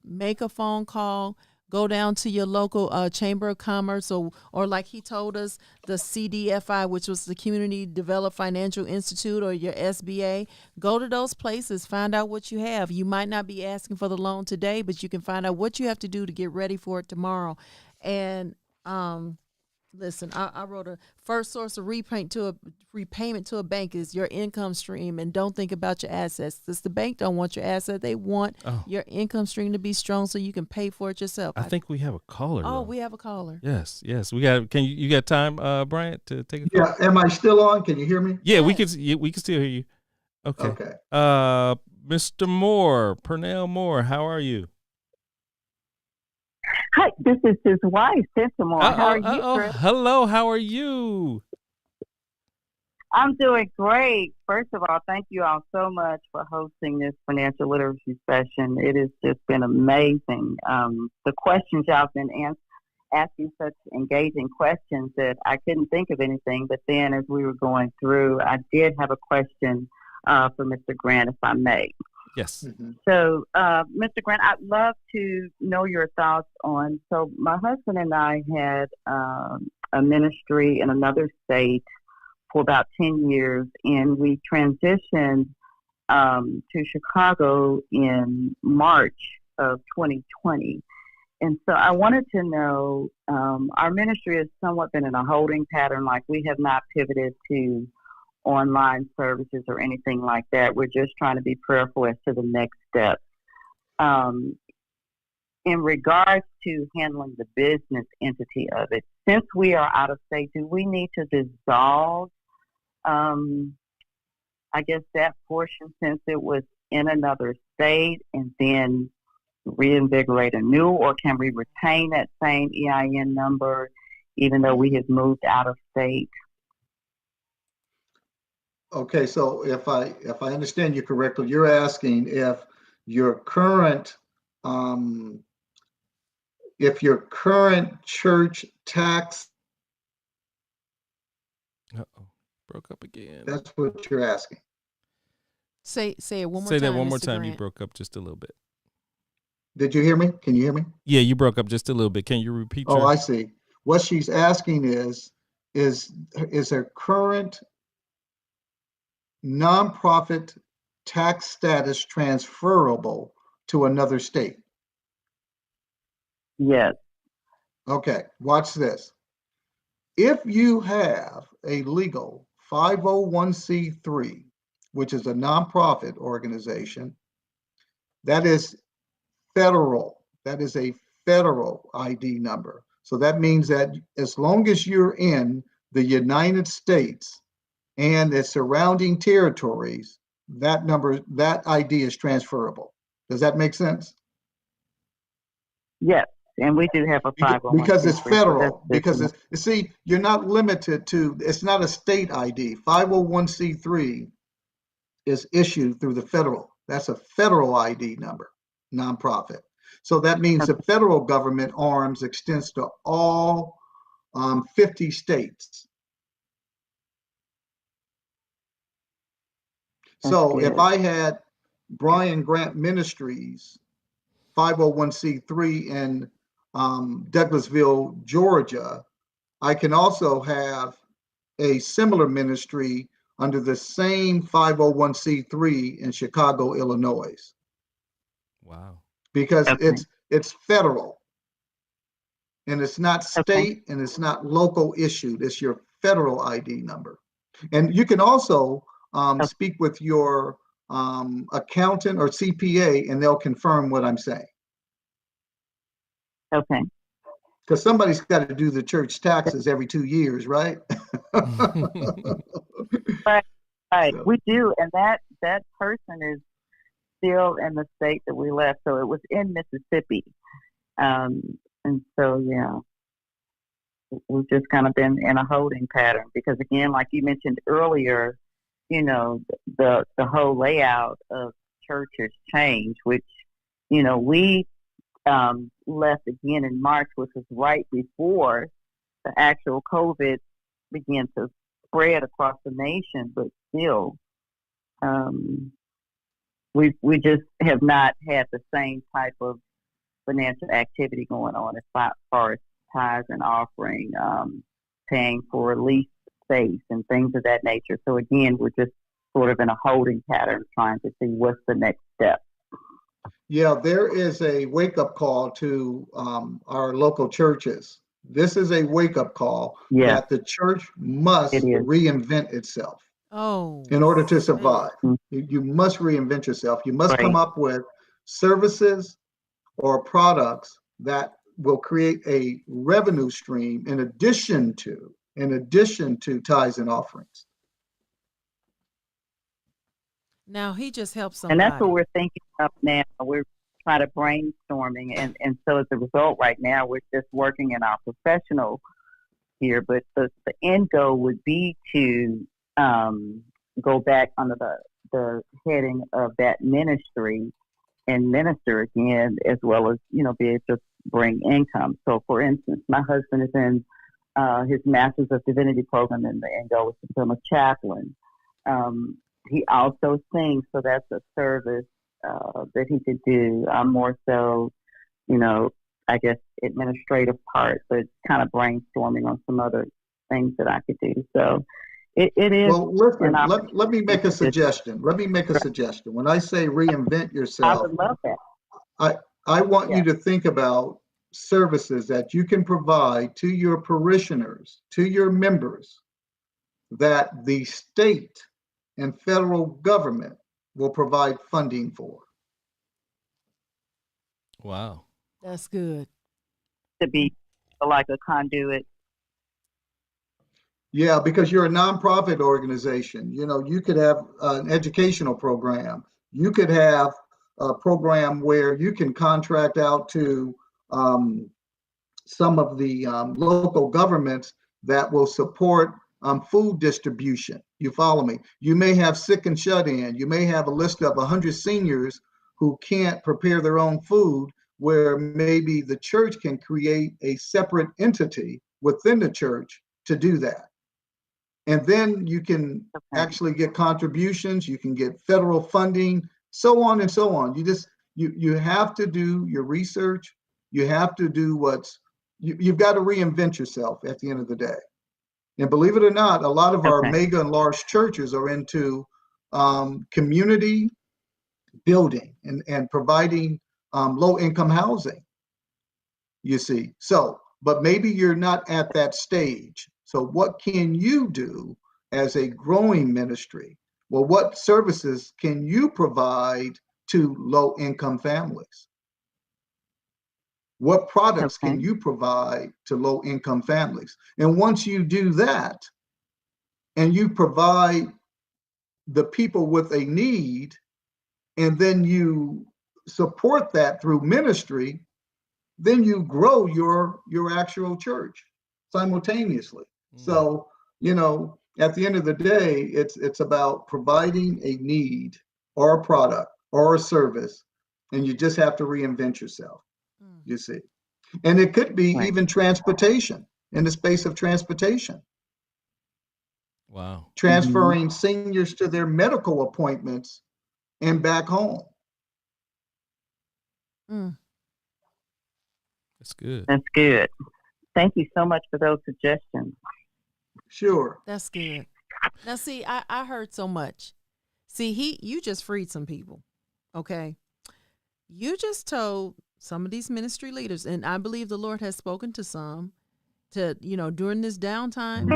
make a phone call, go down to your local Chamber of Commerce or like he told us, the CDFI, which was the Community Developed Financial Institute, or your SBA. Go to those places, find out what you have. You might not be asking for the loan today, but you can find out what you have to do to get ready for it tomorrow. And listen, I wrote a first source of repayment to a bank is your income stream, and don't think about your assets. Because the bank don't want your asset; they want your income stream to be strong so you can pay for it yourself. I think we have a caller. Oh, though. we have a caller. Yes, we got. Can you got time, Bryant, to take a call? Yeah, am I still on? Can you hear me? Yeah, Yes. we can still hear you. Okay. Okay. Mr. Moore, Pernell Moore, how are you? Hi, this is his wife, Sentimore. How are you, Chris? Hello, how are you? I'm doing great. First of all, thank you all so much for hosting this financial literacy session. It has just been amazing. The questions y'all been asking such engaging questions that I couldn't think of anything. But then as we were going through, I did have a question for Mr. Grant, if I may. Yes. So, Mr. Grant, I'd love to know your thoughts on, so my husband and I had a ministry in another state for about 10 years, and we transitioned to Chicago in March of 2020. And so I wanted to know, our ministry has somewhat been in a holding pattern, like we have not pivoted to online services or anything like that. We're just trying to be prayerful as to the next step. In regards to handling the business entity of it, since we are out of state, do we need to dissolve, I guess, that portion since it was in another state and then reinvigorate anew, or can we retain that same EIN number even though we have moved out of state? Okay, so if I understand you correctly, you're asking your current church tax. Broke up again. That's what you're asking. Say it one more time. Say that one more Mr. time. Grant. You broke up just a little bit. Did you hear me? Can you hear me? Yeah, you broke up just a little bit. Can you repeat? Oh, I see. What she's asking is, is a current nonprofit tax status transferable to another state? Yes. Okay, watch this. If you have a legal 501c3, which is a nonprofit organization, that is federal. That is a federal ID number. So that means that as long as you're in the United States and its surrounding territories, that number, that ID is transferable. Does that make sense? Yes. And we do have a Because it's 501c3. So federal. Because it's, you see, you're not limited to, it's not a state ID. 501c3 is issued through the federal. That's a federal ID number, nonprofit. So that means the federal government arms extends to all 50 states. So if I had Brian Grant Ministries 501c3 in Douglasville, Georgia, I can also have a similar ministry under the same 501c3 in Chicago, Illinois. Wow. Because it's federal. And it's not state and it's not local issued. It's your federal ID number. And you can also speak with your accountant or CPA and they'll confirm what I'm saying. Okay. Because somebody's got to do the church taxes every 2 years, right? Right. So. We do. And that person is still in the state that we left. So it was in Mississippi. And so, yeah, we've just kind of been in a holding pattern because, again, like you mentioned earlier, you know, the whole layout of churches changed, which, you know, we left again in March, which was right before the actual COVID began to spread across the nation, but still, we just have not had the same type of financial activity going on as far as tithes and offering, paying for lease space and things of that nature. So again, we're just sort of in a holding pattern trying to see what's the next step. Yeah, there is a wake-up call to our local churches. This is a wake-up call that the church must reinvent itself in order to survive. You must reinvent yourself. You must come up with services or products that will create a revenue stream in addition to tithes and offerings. Now he just helps somebody. And that's what we're thinking of now. We're trying to brainstorming, and so as a result, right now we're just working in our professional here. But the end goal would be to go back under the heading of that ministry and minister again, as well as, you know, be able to bring income. So, for instance, my husband is in his Master's of Divinity program, and the end goal is to become a chaplain. He also sings, so that's a service that he could do. I'm more so, you know, I guess administrative part, but kind of brainstorming on some other things that I could do. So it is. Well, listen, let me make a suggestion. Let me make a suggestion. When I say reinvent yourself, I would love that. I want you to think about services that you can provide to your parishioners, to your members, that the state and federal government will provide funding for. Wow. That's good. To be like a conduit. Yeah, because you're a nonprofit organization. You know, you could have an educational program. You could have a program where you can contract out to some of the local governments that will support food distribution. You follow me? You may have sick and shut in. You may have a list of 100 seniors who can't prepare their own food, where maybe the church can create a separate entity within the church to do that. And then you can actually get contributions, you can get federal funding, so on and so on. You have to do your research. You have to do you've got to reinvent yourself at the end of the day. And believe it or not, a lot of our Okay. mega and large churches are into community building and providing low income housing, you see. So, but maybe you're not at that stage. So, what can you do as a growing ministry? Well, what services can you provide to low income families? What products Okay. can you provide to low income families? And once you do that and you provide the people with a need, and then you support that through ministry, then you grow your actual church simultaneously. So, at the end of the day, it's about providing a need or a product or a service, and you just have to reinvent yourself, you see. And it could be Right. even transportation, in the space of transportation, Wow. transferring seniors to their medical appointments and back home. Mm. That's good. That's good. Thank you so much for those suggestions. Sure. That's good. Now, see, I heard so much. See, you just freed some people. Okay. You just told some of these ministry leaders, and I believe the Lord has spoken to some to, during this downtime.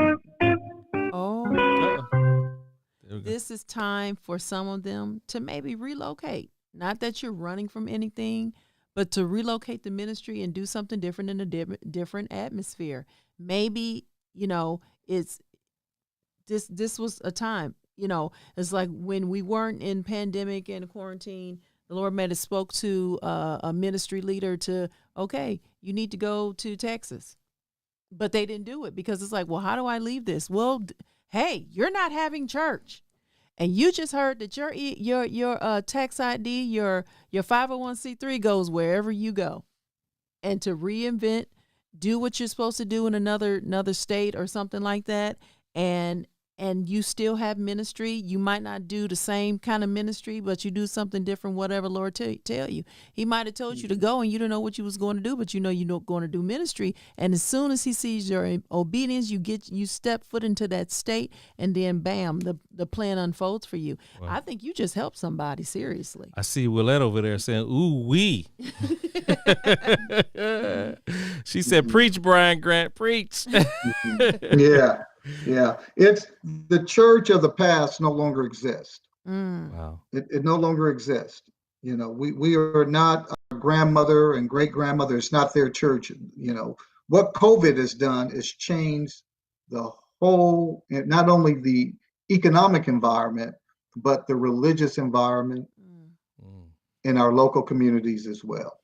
Oh, Uh-oh. There we go. this is time for some of them to maybe relocate. Not that you're running from anything, but to relocate the ministry and do something different in a different atmosphere. Maybe, it's this was a time, it's like when we weren't in pandemic and quarantine, the Lord may have spoke to a ministry leader to, okay, you need to go to Texas. But they didn't do it because it's like, well, how do I leave this? Well, hey, you're not having church. And you just heard that your tax ID, your 501c3 goes wherever you go. And to reinvent, do what you're supposed to do in another state or something like that, and you still have ministry. You might not do the same kind of ministry, but you do something different, whatever Lord tell you. He might have told you to go and you don't know what you was going to do, but you're going to do ministry. And as soon as he sees your obedience, you step foot into that state, and then bam, the plan unfolds for you. Wow. I think you just helped somebody, seriously. I see Willette over there saying, ooh, wee. She said, preach, Brian Grant, preach. Yeah. Yeah. It's the church of the past no longer exists. Wow. It no longer exists. We are not our grandmother and great grandmother. It's not their church. What COVID has done is changed the whole, not only the economic environment, but the religious environment in our local communities as well.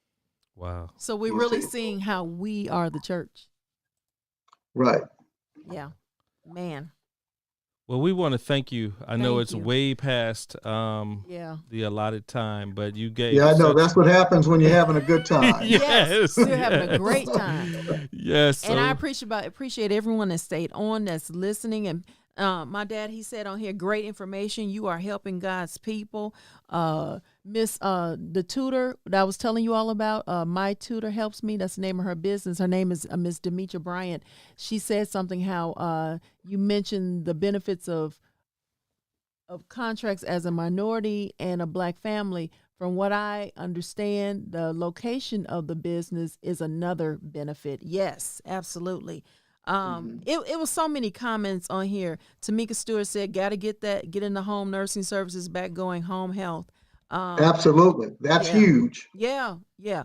Wow. So we're really seeing how we are the church. Right. Yeah. Man. Well, we want to thank you. I know Thank it's you. way past Yeah. the allotted time, but you gave Yeah, I know. such- That's what happens when you're having a good time. Yes. We're having a great time. Yes. And I so- appreciate everyone that stayed on, that's listening. And my dad, he said on here, great information. You are helping God's people. Miss the tutor that I was telling you all about, My Tutor Helps Me. That's the name of her business. Her name is Miss Demetria Bryant. She said something how you mentioned the benefits of contracts as a minority and a Black family. From what I understand, the location of the business is another benefit. Yes, absolutely. It was so many comments on here. Tamika Stewart said, got to get in the home nursing services back going, home health. Absolutely. That's yeah. huge. Yeah.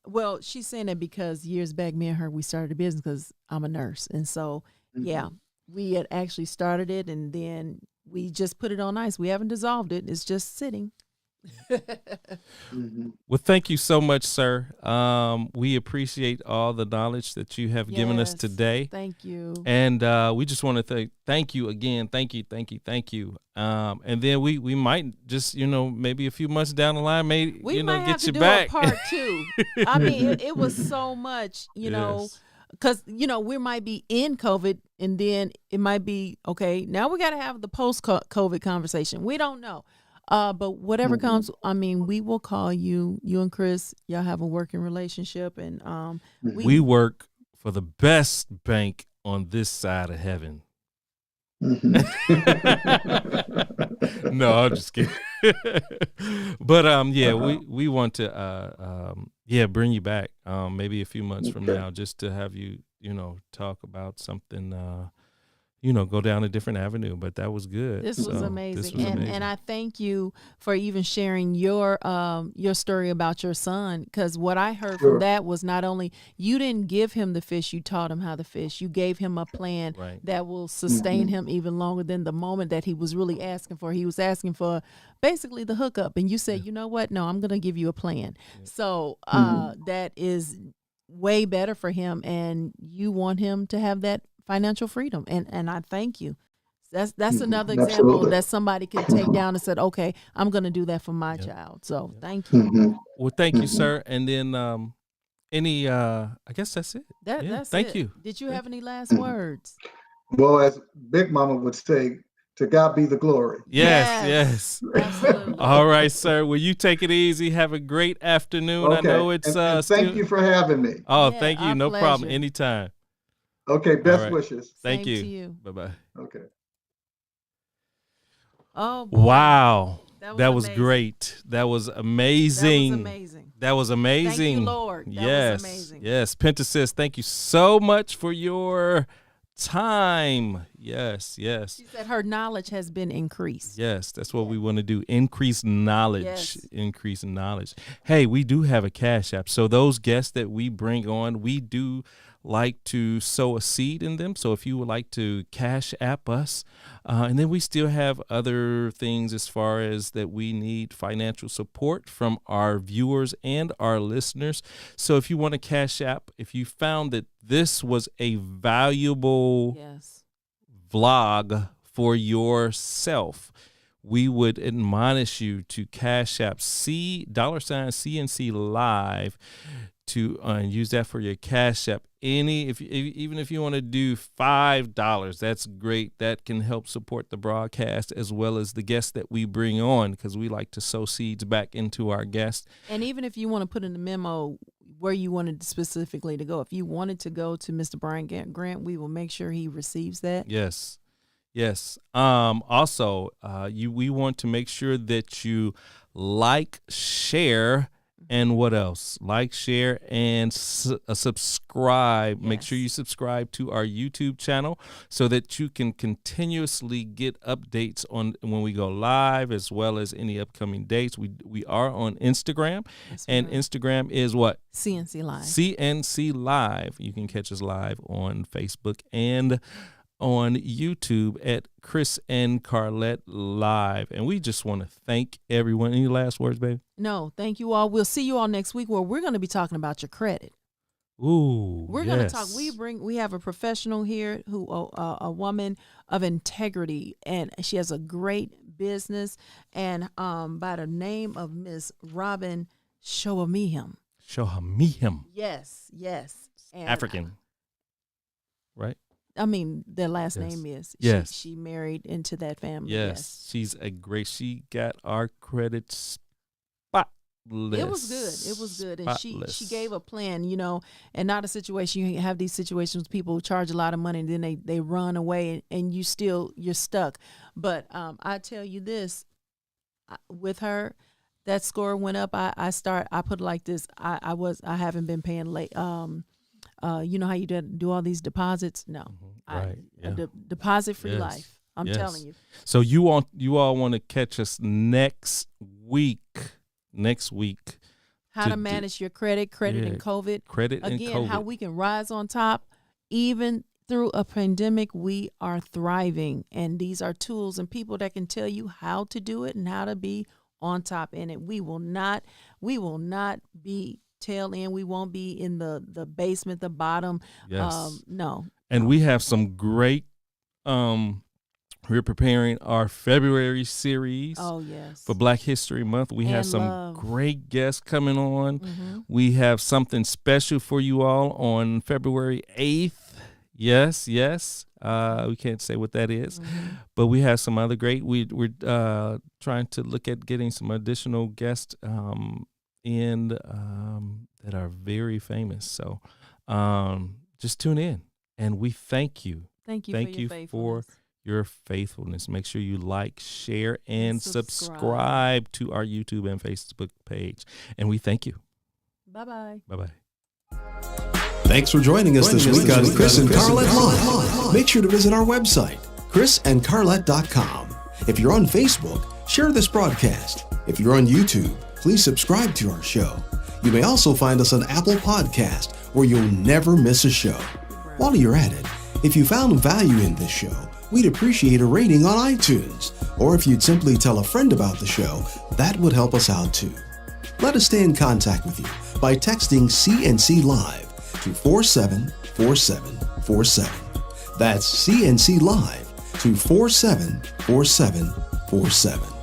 Well, she's saying that because years back, me and her, we started a business because I'm a nurse. And so, yeah, we had actually started it, and then we just put it on ice. We haven't dissolved it. It's just sitting. Well, thank you so much, sir. We appreciate all the knowledge that you have given us Yes. today. Thank you. And we just want to thank you again. Thank you. And then we might just, maybe a few months down the line, We might have get to you do back. a part two. I mean, it was so much, Yes. because, we might be in COVID, and then it might be, okay, now we got to have the post-COVID conversation. We don't know. But whatever comes, I mean, we will call you and Chris. Y'all have a working relationship, and We work for the best bank on this side of heaven. No, I'm just kidding. But yeah, we want to bring you back maybe a few months from now, just to have you talk about something, go down a different avenue. But that was good. This So, was amazing. this was amazing. And I thank you for even sharing your story about your son, because what I heard from that was not only you didn't give him the fish, you taught him how to fish. You gave him a plan that will sustain him even longer than the moment that he was really asking for. He was asking for basically the hookup, and you said, you know what? No, I'm going to give you a plan. Yeah. So that is way better for him, and you want him to have that financial freedom, and I thank you. That's another example that somebody can take down and said, okay, I'm going to do that for my child. So thank you. Well, thank you, sir. And then I guess that's it. That's thank it. you. Did you have any last words? Well, as Big Mama would say, to God be the glory. Yes. Absolutely. All right, sir. Well, you take it easy. Have a great afternoon. Okay. I know it's and thank you for having me. Oh, thank you. No pleasure. problem. Anytime. Okay, best wishes. Thank Same you. to you. Bye-bye. Okay. Oh, boy. Wow. That was amazing. great. That was amazing. That was amazing. Thank you, Lord. That was amazing. Yes. Penta says, thank you so much for your time. Yes. She said her knowledge has been increased. Yes, that's what we want to do. Increase knowledge. Yes. Increase knowledge. Hey, we do have a Cash App. So those guests that we bring on, we do like to sow a seed in them. So if you would like to Cash App us, and then we still have other things as far as that we need financial support from our viewers and our listeners. So if you want to Cash App, if you found that this was a valuable vlog for yourself, we would admonish you to Cash App $CNC Live to use that for your Cash App. Even if you want to do $5, that's great. That can help support the broadcast as well as the guests that we bring on, because we like to sow seeds back into our guests. And even if you want to put in the memo where you wanted specifically to go, if you wanted to go to Mr. Brian Grant, we will make sure he receives that. Yes. Also, we want to make sure that you like, share, and what else? Like, share, and subscribe. Make sure you subscribe to our YouTube channel so that you can continuously get updates on when we go live, as well as any upcoming dates. We are on Instagram, and Instagram is what? CNC Live. CNC Live. You can catch us live on Facebook and on YouTube at Chris and Carlette Live. And we just want to thank everyone. Any last words, baby? No, thank you all. We'll see you all next week, where we're going to be talking about your credit. Ooh, we're going to talk. We have a professional here who a woman of integrity, and she has a great business, and by the name of Miss Robin Shohamihim. Yes. And, African, right? I mean, their last name is. Yes. She married into that family. Yes. She got our credit spotless. It was good. And she gave a plan, and not a situation. You have these situations with people who charge a lot of money and then they run away and you're stuck. But I tell you this, with her, that score went up. I put it like this. I haven't been paying late. You know how you do all these deposits? No, right? Deposit free life. I'm telling you. So you all want to catch us next week? How to manage your credit and COVID. Again, how we can rise on top, even through a pandemic. We are thriving, and these are tools and people that can tell you how to do it and how to be on top in it. We will not be tail end. We won't be in the basement, the bottom. Yes. No. And we have some great we're preparing our February series. Oh, yes. For Black History Month. We have some great guests coming on. Mm-hmm. We have something special for you all on February 8th. Yes. We can't say what that is, but we have some other great. We're trying to look at getting some additional guests that are very famous. So just tune in, and we thank you. Thank you for your faithfulness. Make sure you like, share, and subscribe to our YouTube and Facebook page. And we thank you. Bye-bye. Bye-bye. Thanks for joining us this week on Chris and Carlette Live. Make sure to visit our website, chrisandcarlette.com. If you're on Facebook, share this broadcast. If you're on YouTube, please subscribe to our show. You may also find us on Apple Podcast, where you'll never miss a show. While you're at it, if you found value in this show, we'd appreciate a rating on iTunes. Or if you'd simply tell a friend about the show, that would help us out too. Let us stay in contact with you by texting CNC Live to 474747. That's CNC Live to 474747.